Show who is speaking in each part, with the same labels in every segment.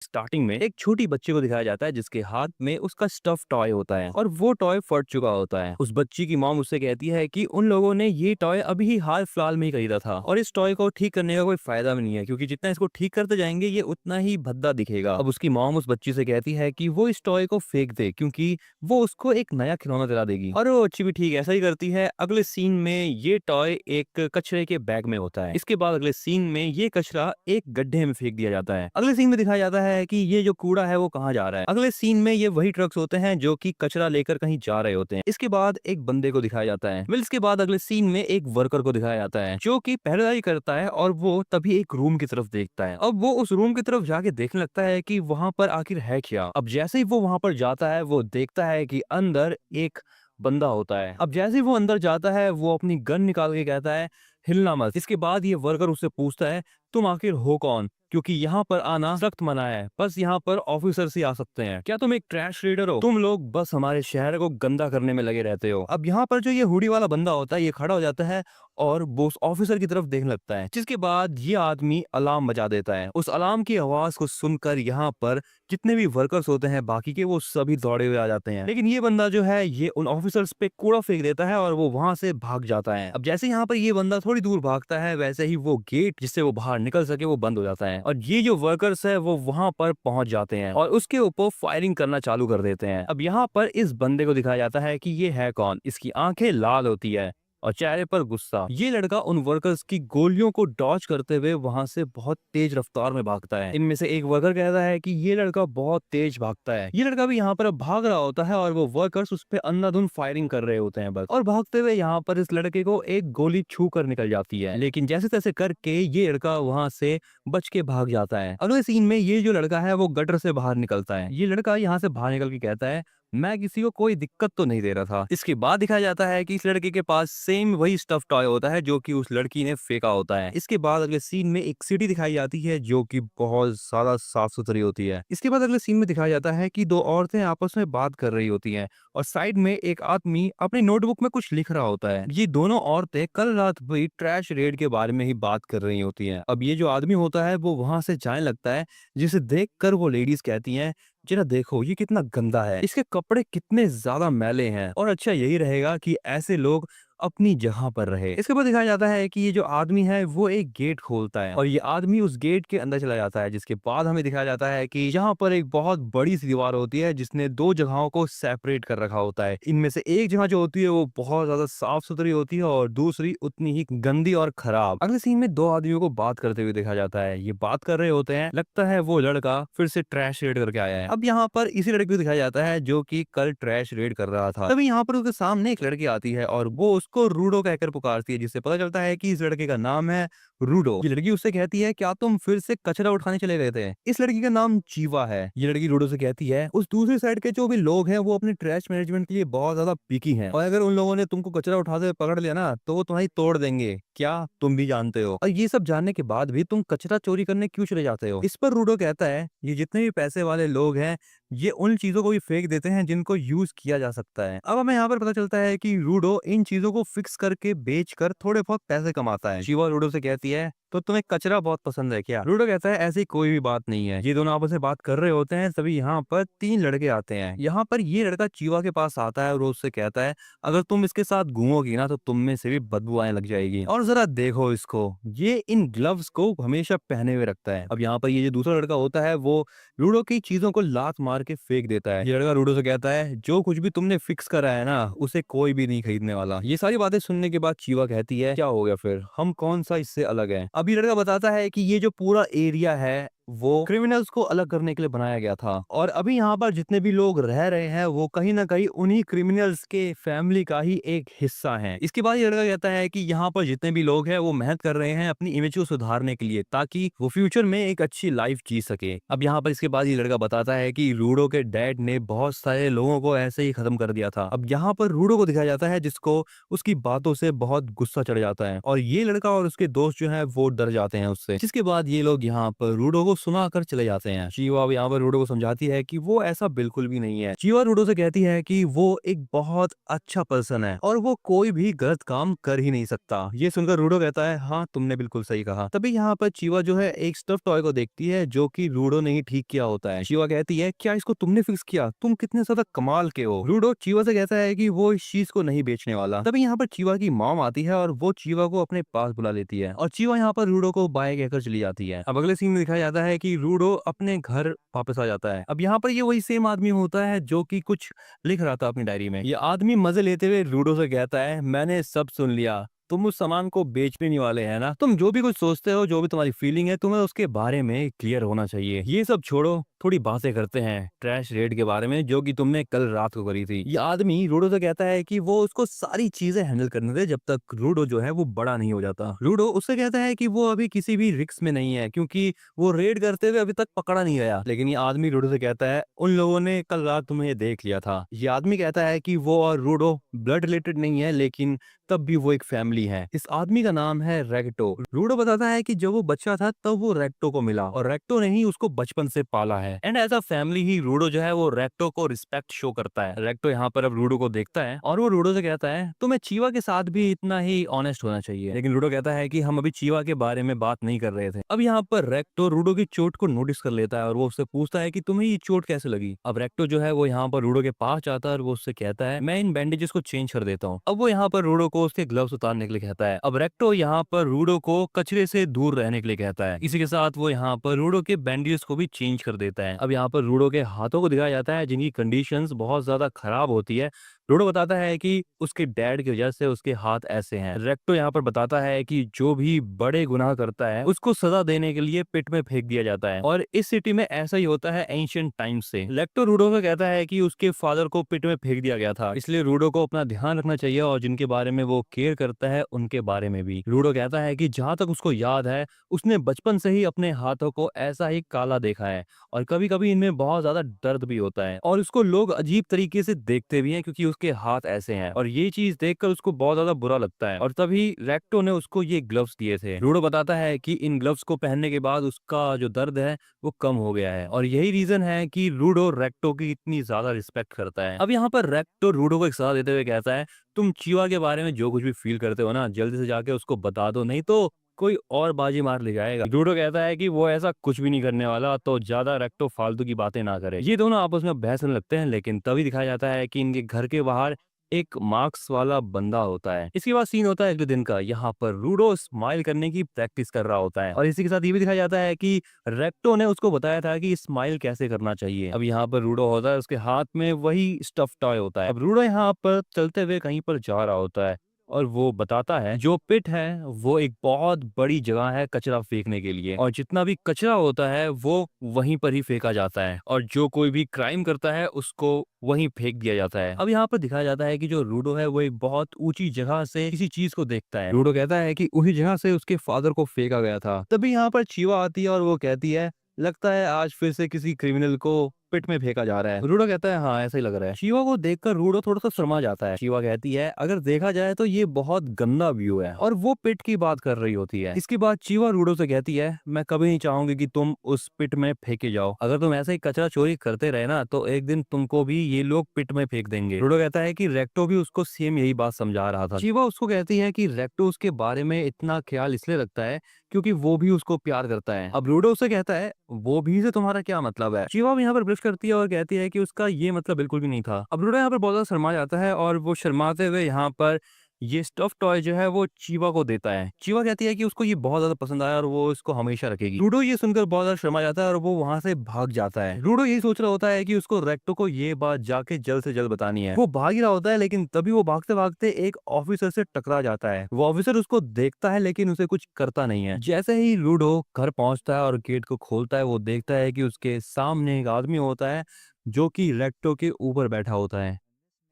Speaker 1: Starting में एक छोटी बच्ची को दिखाया जाता है जिसके हाथ में उसका स्टफ टॉय होता है और वो टॉय फट चुका होता है। उस बच्ची की मॉम उससे कहती है कि उन लोगों ने ये टॉय अभी ही हाल फिलहाल में ही खरीदा था और इस टॉय को ठीक करने का कोई फायदा भी नहीं है क्योंकि जितना इसको ठीक करते जाएंगे ये उतना ही भद्दा दिखेगा। अब उसकी मॉम उस बच्ची से कहती है कि वो इस टॉय को फेंक दे क्योंकि वो उसको एक नया खिलौना दिला देगी और वो बच्ची भी ठीक ऐसा ही करती है। अगले सीन में ये टॉय एक कचरे के बैग में होता है। इसके बाद अगले सीन में ये कचरा एक गड्ढे में फेंक दिया जाता है। अगले सीन में दिखाया जाता है कि ये जो कूड़ा है वो कहाँ जा रहा है। अगले सीन में ये वही ट्रक्स होते हैं जो कि कचरा लेकर कहीं जा रहे होते हैं। इसके बाद एक बंदे को दिखाया जाता है। इसके बाद अगले सीन में एक वर्कर को दिखाया जाता है जो कि पहरेदारी करता है और वो तभी एक रूम की तरफ देखता है। अब वो उस रूम की तरफ जाके देखने लगता है कि वहां पर आखिर है क्या। अब जैसे ही वो वहां पर जाता है वो देखता है कि अंदर एक बंदा होता है। अब जैसे ही वो अंदर जाता है वो अपनी गन निकाल के कहता है हिलना मत। इसके बाद ये वर्कर उससे पूछता है तुम आखिर हो कौन, क्योंकि यहाँ पर आना सख्त मना है, बस यहाँ पर ऑफिसर ही आ सकते हैं। क्या तुम एक ट्रैश रीडर हो? तुम लोग बस हमारे शहर को गंदा करने में लगे रहते हो। अब यहाँ पर जो ये हुडी वाला बंदा होता है ये खड़ा हो जाता है और वो उस ऑफिसर की तरफ देखने लगता है, जिसके बाद ये आदमी अलार्म बजा देता है। उस अलार्म की आवाज को सुनकर यहाँ पर जितने भी वर्कर्स होते हैं बाकी के वो सभी दौड़े हुए आ जाते हैं। लेकिन ये बंदा जो है ये उन ऑफिसर्स पे कूड़ा फेंक देता है और वो वहां से भाग जाता है। अब जैसे यहाँ पर ये बंदा थोड़ी दूर भागता है वैसे ही वो गेट जिससे वो बाहर निकल सके वो बंद हो जाता है और ये जो वर्कर्स है वो वहां पर पहुंच जाते हैं और उसके ऊपर फायरिंग करना चालू कर देते हैं। अब यहाँ पर इस बंदे को दिखाया जाता है कि ये है कौन। इसकी आंखें लाल होती है और चेहरे पर गुस्सा। ये लड़का उन वर्कर्स की गोलियों को डॉज करते हुए वहां से बहुत तेज रफ्तार में भागता है। इनमें से एक वर्कर कहता है कि ये लड़का बहुत तेज भागता है। ये लड़का भी यहाँ पर भाग रहा होता है और वो वर्कर्स उस पर अंधाधुंध फायरिंग कर रहे होते हैं बस। और भागते हुए यहाँ पर इस लड़के को एक गोली छू कर निकल जाती है, लेकिन जैसे तैसे करके ये लड़का वहां से बच के भाग जाता है। अगले सीन में ये जो लड़का है वो गटर से बाहर निकलता है। ये लड़का यहाँ से बाहर निकल के कहता है मैं किसी को कोई दिक्कत तो नहीं दे रहा था। इसके बाद दिखाया जाता है कि इस लड़के के पास सेम वही स्टफ टॉय होता है जो कि उस लड़की ने फेंका होता है। इसके बाद अगले सीन में एक सिटी दिखाई जाती है जो कि बहुत ज्यादा साफ सुथरी होती है। इसके बाद अगले सीन में दिखाया जाता है कि दो औरतें आपस में बात कर रही होती हैं और साइड में एक आदमी अपनी नोटबुक में कुछ लिख रहा होता है। ये दोनों औरतें कल रात हुई ट्रैश रेड के बारे में ही बात कर रही होती हैं। अब ये जो आदमी होता है वो वहां से जाने लगता है, जिसे देख कर वो लेडीज कहती हैं जरा देखो ये कितना गंदा है, इसके कपड़े कितने ज्यादा मैले हैं और अच्छा यही रहेगा कि ऐसे लोग अपनी जगह पर रहे। इसके बाद दिखाया जाता है कि ये जो आदमी है वो एक गेट खोलता है और ये आदमी उस गेट के अंदर चला जाता है, जिसके बाद हमें दिखाया जाता है कि यहाँ पर एक बहुत बड़ी सी दीवार होती है जिसने दो जगहों को सेपरेट कर रखा होता है। इनमें से एक जगह जो होती है वो बहुत ज्यादा साफ सुथरी होती है और दूसरी उतनी ही गंदी और खराब। अगले सीन में दो आदमियों को बात करते हुए देखा जाता है। ये बात कर रहे होते हैं, लगता है वो लड़का फिर से ट्रैश रेड करके आया है। अब यहाँ पर इसी लड़के को दिखाया जाता है जो कि कल ट्रैश रेड कर रहा था। तभी यहाँ पर उसके सामने एक लड़की आती है और वो उसको रूडो कहकर पुकारती है, जिससे पता चलता है कि इस लड़के का नाम है रूडो। ये लड़की उससे कहती है क्या तुम फिर से कचरा उठाने चले गए थे? इस लड़की का नाम चीवा है। ये लड़की रूडो से कहती है उस दूसरी साइड के जो भी लोग हैं वो अपने ट्रैश मैनेजमेंट के लिए बहुत ज्यादा पिकी हैं और अगर उन लोगों ने तुमको कचरा उठाते हुए पकड़ लिया ना तो वो तुम्हारी तोड़ देंगे, क्या तुम भी जानते हो? और ये सब जानने के बाद भी तुम कचरा चोरी करने क्यों चले जाते हो? इस पर रूडो कहता है ये जितने भी पैसे वाले लोग हैं ये उन चीजों को भी फेंक देते हैं जिनको यूज किया जा सकता है। अब हमें यहाँ पर पता चलता है कि रूडो इन चीजों को फिक्स करके बेच कर थोड़े बहुत पैसे कमाता है। शिवा रूडो से कहती है तो तुम्हें कचरा बहुत पसंद है क्या? रूडो कहता है ऐसी कोई भी बात नहीं है। ये दोनों आपस में बात कर रहे होते हैं तभी यहाँ पर तीन लड़के आते हैं। यहाँ पर ये लड़का चीवा के पास आता है और उससे कहता है अगर तुम इसके साथ घूमोगी ना तो तुम में से भी बदबू आने लग जाएगी और जरा देखो इसको, ये इन ग्लव्स को हमेशा पहने हुए रखता है। अब यहाँ पर ये जो दूसरा लड़का होता है वो रूडो की चीजों को लात मार के फेंक देता है। ये लड़का रूडो से कहता है जो कुछ भी तुमने फिक्स करा है ना उसे कोई भी नहीं खरीदने वाला। ये सारी बातें सुनने के बाद चीवा कहती है क्या हो गया फिर, हम कौन सा इससे अलग है? अभी लड़का बताता है कि ये जो पूरा एरिया है वो क्रिमिनल्स को अलग करने के लिए बनाया गया था और अभी यहाँ पर जितने भी लोग रह रहे हैं वो कहीं ना कहीं उन्हीं क्रिमिनल्स के फैमिली का ही एक हिस्सा है। इसके बाद ये लड़का कहता है कि यहाँ पर जितने भी लोग हैं वो मेहनत कर रहे हैं अपनी इमेज को सुधारने के लिए ताकि वो फ्यूचर में एक अच्छी लाइफ जी सके। अब यहाँ पर इसके बाद ये लड़का बताता है कि रूडो के डैड ने बहुत सारे लोगों को ऐसे ही खत्म कर दिया था। अब यहाँ पर रूडो को दिखाया जाता है जिसको उसकी बातों से बहुत गुस्सा चढ़ जाता है और ये लड़का और उसके दोस्त जो है वो डर जाते हैं उससे। जिसके बाद ये लोग यहाँ पर रूडो को सुना कर चले जाते हैं। चीवा अब यहाँ पर रूडो को समझाती है कि वो ऐसा बिल्कुल भी नहीं है। चीवा रूडो से कहती है कि वो एक बहुत अच्छा पर्सन है और वो कोई भी गलत काम कर ही नहीं सकता। ये सुनकर रूडो कहता है, हाँ तुमने बिल्कुल सही कहा। तभी यहाँ पर चीवा जो है एक स्टफ टॉय को देखती है जो कि रूडो ने ही ठीक किया होता है। चीवा कहती है, क्या इसको तुमने फिक्स किया? तुम कितने ज्यादा कमाल के हो। रूडो चीवा से कहता है कि वो इस चीज को नहीं बेचने वाला। तभी यहाँ पर चीवा की मॉम आती है और वो चीवा को अपने पास बुला लेती है और चीवा यहाँ पर रूडो को बाय कहकर चली जाती है। अब अगले सीन में दिखाया जाता है कि रूडो अपने घर वापस आ जाता है। अब यहाँ पर ये वही सेम आदमी होता है जो कि कुछ लिख रहा था अपनी डायरी में। ये आदमी मजे लेते हुए रूडो से कहता है, मैंने सब सुन लिया, तुम उस सामान को बेचने नहीं वाले हैं ना। तुम जो भी कुछ सोचते हो, जो भी तुम्हारी फीलिंग है, तुम्हें उसके बारे में क्लियर होना चाहिए। ये सब छोड़ो, थोड़ी बातें करते हैं ट्रैश रेड के बारे में जो कि तुमने कल रात को करी थी। ये आदमी रूडो से कहता है कि वो उसको सारी चीजें हैंडल करने दे जब तक रूडो जो है वो बड़ा नहीं हो जाता। रूडो उससे कहता है कि वो अभी किसी भी रिस्क में नहीं है क्योंकि वो रेड करते हुए अभी तक पकड़ा नहीं गया। लेकिन ये आदमी रूडो से कहता है, उन लोगों ने कल रात तुम्हें देख लिया था। ये आदमी कहता है कि वो और रूडो ब्लड रिलेटेड नहीं है लेकिन तब भी वो एक फैमिली है। इस आदमी का नाम है रेक्टो। रूडो बताता है कि जब वो बच्चा था तब वो रेक्टो को मिला और रेक्टो ने ही उसको बचपन से पाला है एंड एज अ फैमिली ही रूडो जो है वो रेक्टो को रिस्पेक्ट शो करता है। रेक्टो यहाँ पर अब रूडो को देखता है और वो रूडो से कहता है, तुम्हें चीवा के साथ भी इतना ही ऑनेस्ट होना चाहिए। लेकिन रूडो कहता है कि हम अभी चीवा के बारे में बात नहीं कर रहे थे। अब यहाँ पर रेक्टो रूडो की चोट को नोटिस कर लेता है और वो उससे पूछता है कि तुम्हें ये चोट कैसे लगी। अब रेक्टो जो है वो यहाँ पर रूडो के पास जाता है और वो उससे कहता है, मैं इन बैंडेजेस को चेंज कर देता हूँ। अब वो यहाँ पर रूडो को उसके ग्लव्स उतारने के लिए कहता है। अब रेक्टो यहाँ पर रूडो को कचरे से दूर रहने के लिए कहता है। इसी के साथ वो यहाँ पर रूडो के बैंडेजेस को भी चेंज कर देता है। अब यहाँ पर रूडो के हाथों को दिखाया जाता है जिनकी कंडीशंस बहुत ज्यादा खराब होती है। रूडो बताता है कि उसके डैड की वजह से उसके हाथ ऐसे हैं। रेक्टो यहाँ पर बताता है कि जो भी बड़े गुनाह करता है उसको सजा देने के लिए पिट में फेंक दिया जाता है और इस सिटी में ऐसा ही होता है एंशिएंट टाइम से। रेक्टो रूडो को कहता है कि उसके फादर को पिट में फेंक दिया गया था, इसलिए रूडो को अपना ध्यान रखना चाहिए और जिनके बारे में वो केयर करता है उनके बारे में भी। रूडो कहता है कि जहां तक उसको याद है उसने बचपन से ही अपने हाथों को ऐसा ही काला देखा है और कभी कभी इनमें बहुत ज्यादा दर्द भी होता है और उसको लोग अजीब तरीके से देखते भी हैं क्योंकि उसके हाथ ऐसे हैं और ये चीज देखकर उसको बहुत ज्यादा बुरा लगता है और तभी रेक्टो ने उसको ये ग्लव्स दिए थे। रूडो बताता है कि इन ग्लव्स को पहनने के बाद उसका जो दर्द है वो कम हो गया है और यही रीजन है कि रूडो रेक्टो की इतनी ज्यादा रिस्पेक्ट करता है। अब यहाँ पर रेक्टो रूडो को एक सलाह देते हुए कहता है, तुम चीवा के बारे में जो कुछ भी फील करते हो ना, जल्दी से जाके उसको बता दो, नहीं तो कोई और बाजी मार ले जाएगा। रूडो कहता है कि वो ऐसा कुछ भी नहीं करने वाला, तो ज्यादा रेक्टो फालतू की बातें ना करे। ये दोनों आपस में बहस करने लगते हैं लेकिन तभी दिखाया जाता है कि इनके घर के बाहर एक मार्क्स वाला बंदा होता है। इसके बाद सीन होता है अगले दिन का। यहाँ पर रूडो स्माइल करने की प्रैक्टिस कर रहा होता है और इसी के साथ ये भी दिखाया जाता है कि रेक्टो ने उसको बताया था कि स्माइल कैसे करना चाहिए। अब यहाँ पर रूडो होता है, उसके हाथ में वही स्टफ टॉय होता है। अब रूडो यहाँ पर चलते हुए कहीं पर जा रहा होता है और वो बताता है जो पिट है वो एक बहुत बड़ी जगह है कचरा फेंकने के लिए और जितना भी कचरा होता है वो वहीं पर ही फेंका जाता है और जो कोई भी क्राइम करता है उसको वहीं फेंक दिया जाता है। अब यहाँ पर दिखाया जाता है कि जो रूडो है वो एक बहुत ऊंची जगह से किसी चीज को देखता है। रूडो कहता है कि उसी जगह से उसके फादर को फेंका गया था। तभी यहाँ पर चीवा आती है और वो कहती है, लगता है आज फिर से किसी क्रिमिनल को पिट में फेंका जा रहा है। रूडो कहता है, हाँ ऐसा ही लग रहा है। शिवा को देखकर रूडो थोड़ा सा शर्मा जाता है। शिवा कहती है, अगर देखा जाए तो ये बहुत गंदा व्यू है और वो पिट की बात कर रही होती है। इसके बाद शिवा रूडो से कहती है, मैं कभी नहीं चाहूंगी कि तुम उस पिट में फेंके जाओ। अगर तुम ऐसे ही कचरा चोरी करते रहे ना तो एक दिन तुमको भी ये लोग पिट में फेंक देंगे। रूडो कहता है कि रेक्टो भी उसको सेम यही बात समझा रहा था। शिवा उसको कहती है कि रेक्टो उसके बारे में इतना ख्याल इसलिए रखता है क्योंकि वो भी उसको प्यार करता है। अब रूडो उसे कहता है, वो भी से तुम्हारा क्या मतलब है? शिवा भी यहाँ पर ब्रश करती है और कहती है कि उसका ये मतलब बिल्कुल भी नहीं था। अब रूडो यहाँ पर बहुत ज्यादा शर्मा जाता है और वो शर्माते हुए यहाँ पर ये स्टफ टॉय जो है वो चीवा को देता है। चीवा कहती है कि उसको ये बहुत ज्यादा पसंद आया और वो इसको हमेशा रखेगी। रूडो ये सुनकर बहुत ज्यादा शर्मा जाता है और वो वहां से भाग जाता है। रूडो यही सोच रहा होता है कि उसको रेक्टो को ये बात जाके जल्द से जल्द बतानी है। वो भाग ही रहा होता है लेकिन तभी वो भागते भागते एक ऑफिसर से टकरा जाता है। वो ऑफिसर उसको देखता है लेकिन उसे कुछ करता नहीं है। जैसे ही रूडो घर पहुंचता है और गेट को खोलता है, वो देखता है कि उसके सामने एक आदमी होता है जो कि रेक्टो के ऊपर बैठा होता है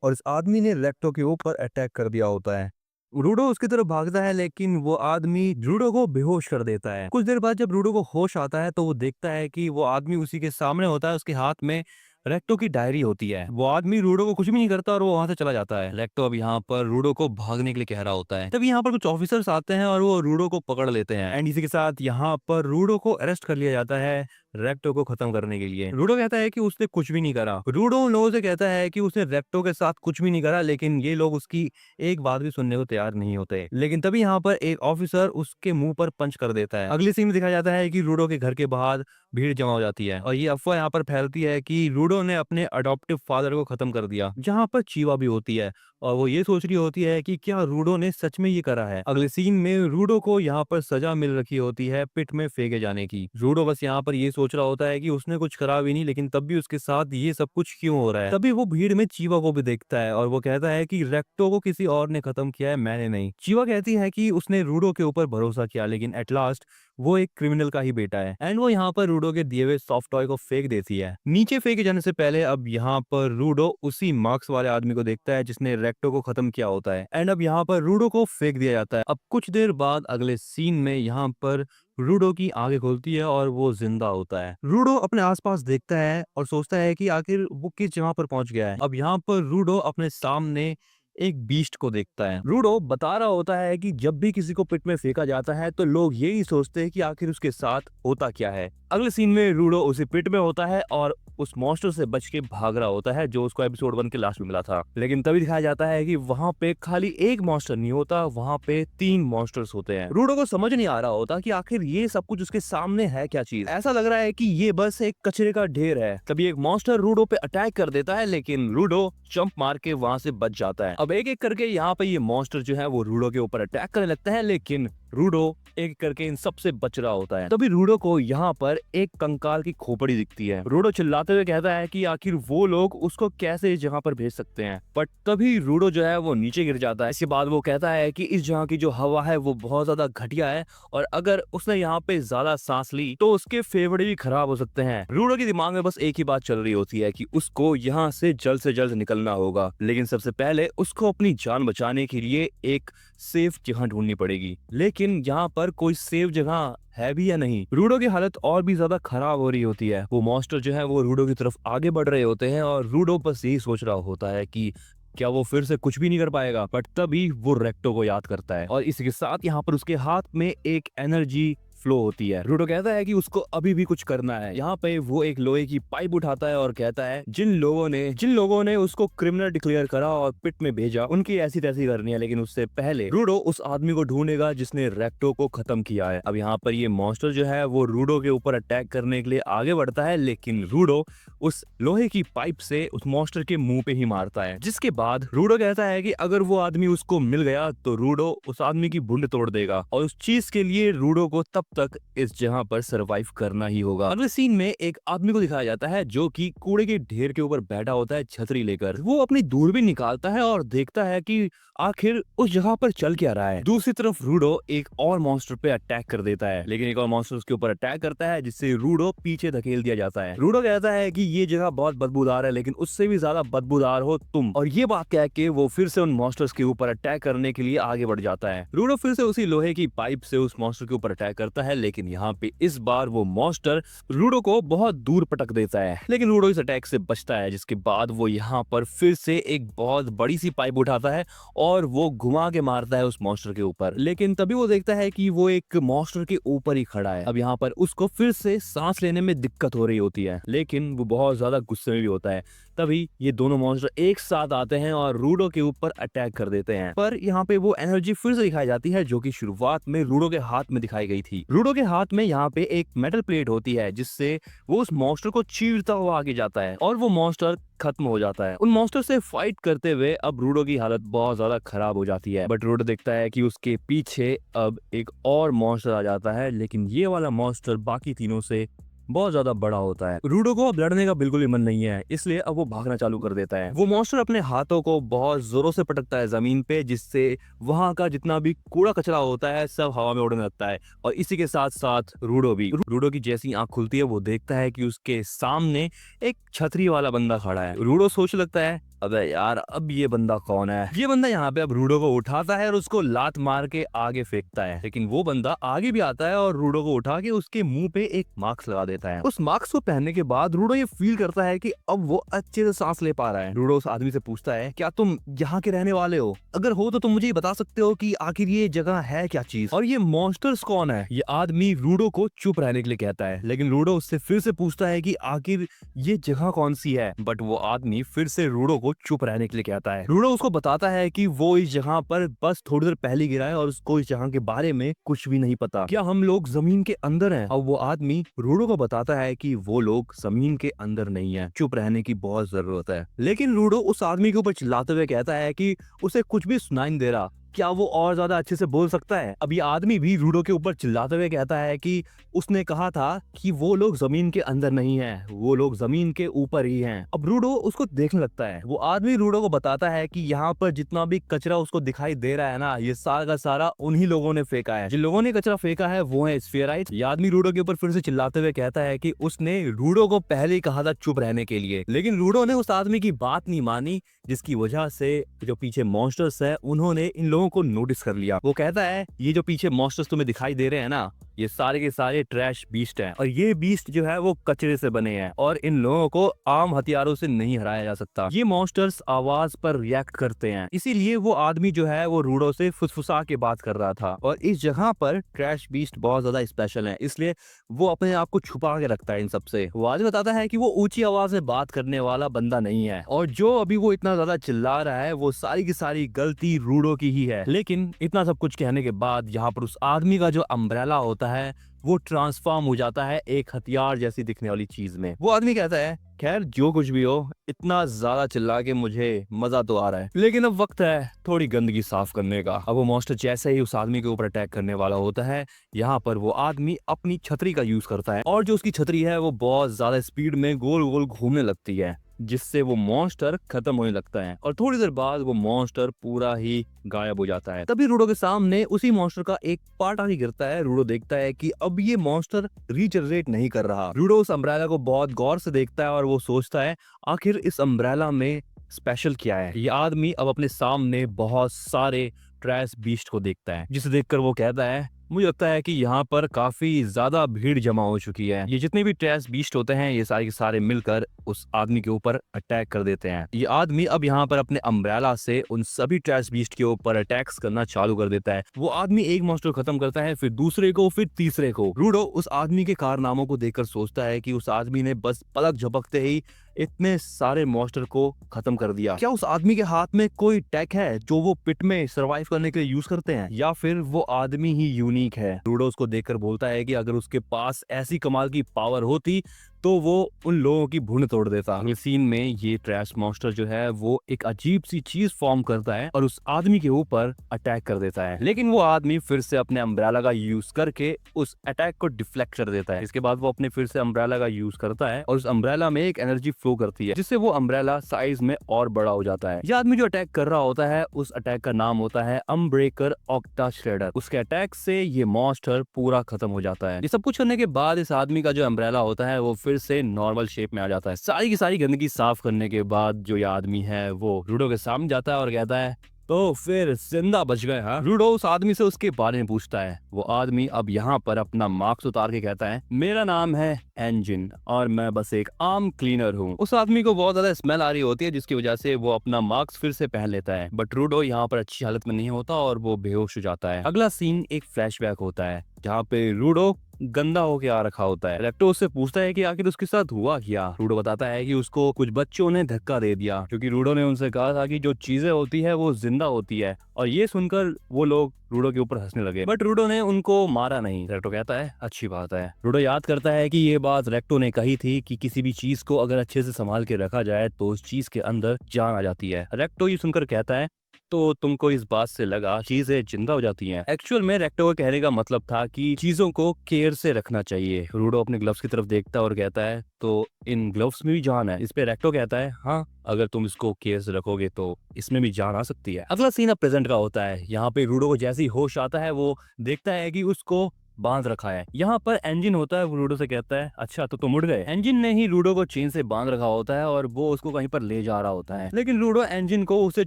Speaker 1: और इस आदमी ने रेक्टो के ऊपर अटैक कर दिया होता है। रूडो उसकी तरफ भागता है लेकिन वो आदमी रूडो को बेहोश कर देता है। कुछ देर बाद जब रूडो को होश आता है तो वो देखता है कि वो आदमी उसी के सामने होता है। उसके हाथ में रेक्टो की डायरी होती है। वो आदमी रूडो को कुछ भी नहीं करता और वो वहां से चला जाता है। रेक्टो अब यहाँ पर रूडो को भागने के लिए कह रहा होता है। तभी यहाँ पर कुछ ऑफिसर्स आते हैं और वो रूडो को पकड़ लेते हैं एंड इसी के साथ यहाँ पर रूडो को अरेस्ट कर लिया जाता है रेक्टो को खत्म करने के लिए। रूडो कहता है कि उसने कुछ भी नहीं करा। रूडो उन लोगों से कहता है कि उसने रेक्टो के साथ कुछ भी नहीं करा, लेकिन ये लोग उसकी एक बात भी सुनने को तैयार नहीं होते। लेकिन तभी यहाँ पर एक ऑफिसर उसके मुंह पर पंच कर देता है। अगली सीन में दिखाया जाता है कि रूडो के घर के बाहर भीड़ जमा हो जाती है और ये अफवाह यहाँ पर फैलती है कि रूडो ने अपने अडॉप्टिव फादर को खत्म कर दिया, जहाँ पर चीवा भी होती है और वो ये सोच रही होती है कि क्या रूडो ने सच में ये करा है। अगले सीन में रूडो को यहाँ पर सजा मिल रखी होती है पिट में फेंके जाने की। रूडो बस यहाँ पर ये सोच रहा होता है कि उसने कुछ करा भी नहीं, लेकिन तब भी उसके साथ ये सब कुछ क्यों हो रहा है। तभी वो भीड़ में चीवा को भी देखता है और वो कहता है कि रेक्टो को किसी और ने खत्म किया है, मैंने नहीं। चीवा कहती है कि उसने रूडो के ऊपर भरोसा किया, लेकिन एट लास्ट वो एक क्रिमिनल का ही बेटा है एंड वो यहाँ पर रूडो के दिए हुए सॉफ्ट टॉय को फेंक देती है। नीचे फेंके जाने से पहले अब यहाँ पर रूडो उसी मार्क्स वाले आदमी को देखता है जिसने रेक्टो को खत्म किया होता है एंड अब यहाँ पर रूडो को फेंक दिया जाता है। अब कुछ देर बाद अगले सीन में यहाँ पर रूडो की आंखें खुलती है और वो जिंदा होता है। रूडो अपने आसपास देखता है और सोचता है कि आखिर वो किस जगह पर पहुंच गया है। अब यहाँ पर रूडो अपने सामने एक बीस्ट को देखता है। रूडो बता रहा होता है कि जब भी किसी को पिट में फेंका जाता है तो लोग यही सोचते हैं कि आखिर उसके साथ होता क्या है। अगले सीन में रूडो उसी पिट में होता है और उस मॉन्स्टर से बच के भाग रहा होता है जो उसको एपिसोड 1 के लास्ट में मिला था। लेकिन तभी दिखाया जाता है कि वहां पे खाली एक मॉन्स्टर नहीं होता, वहां पे 3 मॉन्स्टर्स होते हैं। रूडो को समझ नहीं आ रहा होता कि आखिर ये सब कुछ उसके सामने है क्या चीज। ऐसा लग रहा है कि ये बस एक कचरे का ढेर है। तभी एक मॉन्स्टर रूडो पे अटैक कर देता है, लेकिन रूडो जंप मार के वहां से बच जाता है। अब एक एक करके यहाँ पे ये मॉन्स्टर जो है वो रूडो के ऊपर अटैक करने लगता है, लेकिन रूडो एक करके इन सबसे बच रहा होता है। तभी रूडो को यहाँ पर एक कंकाल की खोपड़ी दिखती है। रूडो चिल्लाते हुए कहता है कि आखिर वो लोग उसको कैसे इस जगह पर भेज सकते हैं, बट तभी रूडो जो है वो नीचे गिर जाता है। इसके बाद वो कहता है कि इस जगह की जो हवा है वो बहुत ज्यादा घटिया है और अगर उसने यहाँ पे ज्यादा सांस ली तो उसके फेफड़े भी खराब हो सकते हैं। रूडो के दिमाग में बस एक ही बात चल रही होती है कि उसको यहाँ से जल्द निकलना होगा, लेकिन सबसे पहले उसको अपनी जान बचाने के लिए एक सेफ जगह ढूंढनी पड़ेगी। लेकिन यहाँ पर कोई सेफ जगह है भी या नहीं। रूडो की हालत और भी ज्यादा खराब हो रही होती है। वो मॉन्स्टर जो है वो रूडो की तरफ आगे बढ़ रहे होते हैं और रूडो बस यही सोच रहा होता है कि क्या वो फिर से कुछ भी नहीं कर पाएगा। बट तभी वो रेक्टो को याद करता है और इसके साथ यहाँ पर उसके हाथ में एक एनर्जी फ्लो होती है। रूडो कहता है कि उसको अभी भी कुछ करना है। यहाँ पे वो एक लोहे की पाइप उठाता है और कहता है जिन लोगों ने उसको क्रिमिनल डिक्लेयर करा और पिट में भेजा उनकी ऐसी तैसी करनी है, लेकिन उससे पहले रूडो उस आदमी को ढूंढेगा जिसने रेक्टो को खत्म किया है। अब यहाँ पर ये मॉन्स्टर जो है वो रूडो के ऊपर अटैक करने के लिए आगे बढ़ता है, लेकिन रूडो उस लोहे की पाइप से उस मॉन्स्टर के मुंह पे ही मारता है। जिसके बाद रूडो कहता है कि अगर वो आदमी उसको मिल गया तो रूडो उस आदमी की भुंड तोड़ देगा और उस चीज के लिए रूडो को तब तक इस जगह पर सरवाइव करना ही होगा। अगले सीन में एक आदमी को दिखाया जाता है जो कि कूड़े के ढेर के ऊपर बैठा होता है छतरी लेकर। वो अपनी दूरबीन निकालता है और देखता है कि आखिर उस जगह पर चल क्या रहा है। दूसरी तरफ रूडो एक और मॉन्स्टर पे अटैक कर देता है, लेकिन एक और मॉन्स्टर उसके ऊपर अटैक करता है जिससे रूडो पीछे धकेल दिया जाता है। रूडो कहता है कि ये जगह बहुत बदबूदार है, लेकिन उससे भी ज्यादा बदबूदार हो तुम। और ये बात कह के वो फिर से उन मॉन्स्टर्स के ऊपर अटैक करने के लिए आगे बढ़ जाता है। रूडो फिर से उसी लोहे की पाइप से उस मॉन्स्टर के ऊपर अटैक करता है, लेकिन यहाँ पे इस बार वो मॉन्स्टर रूडो को बहुत दूर पटक देता है, लेकिन रूडो इस अटैक से बचता है। जिसके बाद वो यहाँ पर फिर से एक बहुत बड़ी सी पाइप उठाता है और वो घुमा के मारता है उस मॉन्स्टर के ऊपर। लेकिन तभी वो देखता है कि वो एक मॉन्स्टर के ऊपर ही खड़ा है। अब यहाँ पर उसको फिर से सांस लेने में दिक्कत हो रही होती है, लेकिन वो बहुत ज्यादा गुस्से में भी होता है। तभी ये दोनों मॉन्स्टर एक साथ आते हैं और रूडो के ऊपर अटैक कर देते हैं। पर यहाँ पे वो एनर्जी फिर से दिखाई जाती है जो कि शुरुआत में रूडो के हाथ में दिखाई गई थी। रूडो के हाथ में यहाँ पे एक मेटल प्लेट होती है जिससे वो उस मॉन्स्टर को चीरता हुआ आगे जाता है और वो मॉन्स्टर खत्म हो जाता है। उन मॉन्स्टर से फाइट करते हुए अब रूडो की हालत बहुत ज्यादा खराब हो जाती है। बट रूडो देखता है कि उसके पीछे अब एक और मॉन्स्टर आ जाता है, लेकिन ये वाला मॉन्स्टर बाकी तीनों से बहुत ज्यादा बड़ा होता है। रूडो को अब लड़ने का बिल्कुल भी मन नहीं है, इसलिए अब वो भागना चालू कर देता है। वो मॉन्स्टर अपने हाथों को बहुत जोरों से पटकता है जमीन पे, जिससे वहां का जितना भी कूड़ा कचरा होता है सब हवा में उड़ने लगता है। और इसी के साथ साथ रूडो की जैसी आंख खुलती है वो देखता है कि उसके सामने एक छतरी वाला बंदा खड़ा है। रूडो सोच लगता है अबे यार, अब ये बंदा कौन है? ये बंदा यहाँ पे अब रूडो को उठाता है और उसको लात मार के आगे फेंकता है, लेकिन वो बंदा आगे भी आता है और रूडो को उठा के उसके मुंह पे एक मास्क लगा देता है। उस मास्क को पहनने के बाद रूडो ये फील करता है कि अब वो अच्छे से सांस ले पा रहा है। रूडो उस आदमी से पूछता है, क्या तुम यहाँ के रहने वाले हो? अगर हो तो तुम मुझे बता सकते हो कि आखिर ये जगह है क्या चीज, और ये मॉन्स्टर्स कौन है? ये आदमी रूडो को चुप रहने के लिए कहता है, लेकिन रूडो उससे फिर से पूछता है कि आखिर ये जगह कौन सी है, बट वो आदमी फिर से रूडो को चुप रहने के लिए कहता है। रूडो उसको बताता है कि वो इस जगह पर बस थोड़ी देर पहले गिरा है और उसको इस जगह के बारे में कुछ भी नहीं पता। क्या हम लोग जमीन के अंदर हैं? अब वो आदमी रूडो को बताता है कि वो लोग जमीन के अंदर नहीं है, चुप रहने की बहुत जरूरत है। लेकिन रूडो उस आदमी के ऊपर चिल्लाते हुए कहता है कि उसे कुछ भी सुनाई नहीं दे रहा, क्या वो और ज्यादा अच्छे से बोल सकता है? अब ये आदमी भी रूडो के ऊपर चिल्लाते हुए कहता है कि उसने कहा था कि वो लोग जमीन के अंदर नहीं है, वो लोग जमीन के ऊपर ही हैं। अब रूडो उसको देखने लगता है। वो आदमी रूडो को बताता है कि यहाँ पर जितना भी कचरा उसको दिखाई दे रहा है ना, ये सारा का सारा उन्हीं लोगों ने फेंका है। जिन लोगों ने कचरा फेंका है वो है स्फेराइट। ये आदमी रूडो के ऊपर फिर से चिल्लाते हुए कहता है कि उसने रूडो को पहले ही कहा था चुप रहने के लिए, लेकिन रूडो ने उस आदमी की बात नहीं मानी, जिसकी वजह से जो पीछे मॉन्स्टर्स है उन्होंने इन लोगों को नोटिस कर लिया। वो कहता है, ये जो पीछे मॉन्स्टर्स तुम्हें दिखाई दे रहे हैं ना, ये सारे के सारे ट्रैश बीस्ट हैं, और ये बीस्ट जो है वो कचरे से बने हैं, और इन लोगों को आम हथियारों से नहीं हराया जा सकता। ये मॉन्स्टर्स आवाज पर रिएक्ट करते हैं, इसीलिए वो आदमी जो है वो रूडो से फुसफुसा के बात कर रहा था। और इस जगह पर ट्रैश बीस्ट बहुत ज्यादा स्पेशल है, इसलिए वो अपने आप को छुपा के रखता है इन सबसे। वो आदमी बताता है कि वो ऊंची आवाज में बात करने वाला बंदा नहीं है, और जो अभी वो इतना ज्यादा चिल्ला रहा है वो सारी की सारी गलती रूडो की ही है। लेकिन इतना सब कुछ कहने के बाद यहाँ पर उस आदमी का जो अम्ब्रेला होता है वो ट्रांसफॉर्म हो जाता है एक हथियार जैसी दिखने वाली चीज में। वो आदमी कहता है, खैर जो कुछ भी हो, इतना ज्यादा चिल्ला के मुझे मजा तो आ रहा है, लेकिन अब वक्त है थोड़ी गंदगी साफ करने का। अब वो मॉन्स्टर जैसे ही उस आदमी के ऊपर अटैक करने वाला होता है, यहाँ पर वो आदमी अपनी छतरी का यूज करता है, और जो उसकी छतरी है वो बहुत ज्यादा स्पीड में गोल गोल घूमने लगती है, जिससे वो मॉन्स्टर खत्म होने लगता है, और थोड़ी देर बाद वो मॉन्स्टर पूरा ही गायब हो जाता है। तभी रूडो के सामने उसी मॉन्स्टर का एक पार्ट आके गिरता है। रूडो देखता है कि अब ये मॉन्स्टर रीजनरेट नहीं कर रहा। रूडो उस अम्ब्रेला को बहुत गौर से देखता है और वो सोचता है, आखिर इस अम्ब्रेला में स्पेशल क्या है? ये आदमी अब अपने सामने बहुत सारे ट्रैश बीस्ट को देखता है, जिसे देखकर वो कहता है, मुझे लगता है कि यहाँ पर काफी ज्यादा भीड़ जमा हो चुकी है। ये जितने भी ट्रैश बीस्ट होते हैं ये सारे के सारे मिलकर उस आदमी के ऊपर अटैक कर देते हैं। ये आदमी अब यहाँ पर अपने अम्ब्रेला से उन सभी ट्रैश बीस्ट के ऊपर अटैक्स करना चालू कर देता है। वो आदमी एक मॉन्स्टर खत्म करता है, फिर दूसरे को, फिर तीसरे को। रूडो उस आदमी के कारनामों को देखकर सोचता है कि उस आदमी ने बस पलक झपकते ही इतने सारे मॉन्स्टर को खत्म कर दिया। क्या उस आदमी के हाथ में कोई टेक है जो वो पिट में सरवाइव करने के लिए यूज करते हैं, या फिर वो आदमी ही यूनिक है? रूडो उसको देखकर बोलता है कि अगर उसके पास ऐसी कमाल की पावर होती तो वो उन लोगों की भून तोड़ देता। अगले सीन में ये ट्रैश मॉन्स्टर जो है वो एक अजीब सी चीज फॉर्म करता है और उस आदमी के ऊपर अटैक कर देता है, लेकिन वो आदमी फिर से अपने अम्ब्रेला का यूज करके उस अटैक को डिफ्लेक्ट कर देता है। इसके बाद वो अपने फिर से अम्ब्रेला का यूज करता है और उस अम्ब्रेला में एक एनर्जी फ्लो करती है, जिससे वो अम्ब्रेला साइज में और बड़ा हो जाता है। ये आदमी जो अटैक कर रहा होता है उस अटैक का नाम होता है अम्ब्रेकर ऑक्टा श्रेडर। उसके अटैक से ये मॉन्स्टर पूरा खत्म हो जाता है। ये सब कुछ करने के बाद इस आदमी का जो अम्ब्रेला होता है वो फिर से नॉर्मल शेप में आ जाता है। सारी की सारी गंदगी साफ करने के बाद जो ये आदमी है वो रूडो के सामने जाता है और कहता है, तो फिर जिंदा बच गए हाँ? रूडो उस आदमी से उसके बारे में पूछता है। वो आदमी अब यहाँ पर अपना मास्क उतार के कहता है, मेरा नाम है एंजिन और मैं बस एक आम क्लीनर हूँ। उस आदमी को बहुत ज्यादा स्मेल आ रही होती है, जिसकी वजह से वो अपना मास्क फिर से पहन लेता है, बट रूडो यहाँ पर अच्छी हालत में नहीं होता और वो बेहोश हो जाता है। अगला सीन एक फ्लैशबैक होता है जहाँ पे रूडो गंदा होके आ रखा होता है। रेक्टो उससे पूछता है कि आखिर उसके साथ हुआ क्या। रूडो बताता है कि उसको कुछ बच्चों ने धक्का दे दिया, क्योंकि रूडो ने उनसे कहा था कि जो चीजें होती है वो जिंदा होती है, और ये सुनकर वो लोग रूडो के ऊपर हंसने लगे, बट रूडो ने उनको मारा नहीं। रेक्टो कहता है, अच्छी बात है। रूडो याद करता है कि ये बात रेक्टो ने कही थी कि किसी भी चीज को अगर अच्छे से संभाल के रखा जाए तो उस चीज के अंदर जान आ जाती है। रेक्टो ये सुनकर कहता है, तो तुमको इस बात से लगा चीजें जिंदा हो जाती हैं। एक्चुअल में रेक्टो के कहने का मतलब था कि चीजों को केयर से रखना चाहिए। रूडो अपने ग्लव्स की तरफ देखता है और कहता है, तो इन ग्लव्स में भी जान है? इस पे रेक्टो कहता है, हाँ, अगर तुम इसको केयर से रखोगे तो इसमें भी जान आ सकती है। अगला सीन अब प्रेजेंट का होता है। यहाँ पे रूडो को जैसे ही होश आता है वो देखता है कि उसको बांध रखा है। यहाँ पर इंजन होता है, वो रूडो से कहता है अच्छा तो तुम उड़ गए। इंजन ने ही रूडो को चेन से बांध रखा होता है और वो उसको कहीं पर ले जा रहा होता है, लेकिन रूडो इंजन को उसे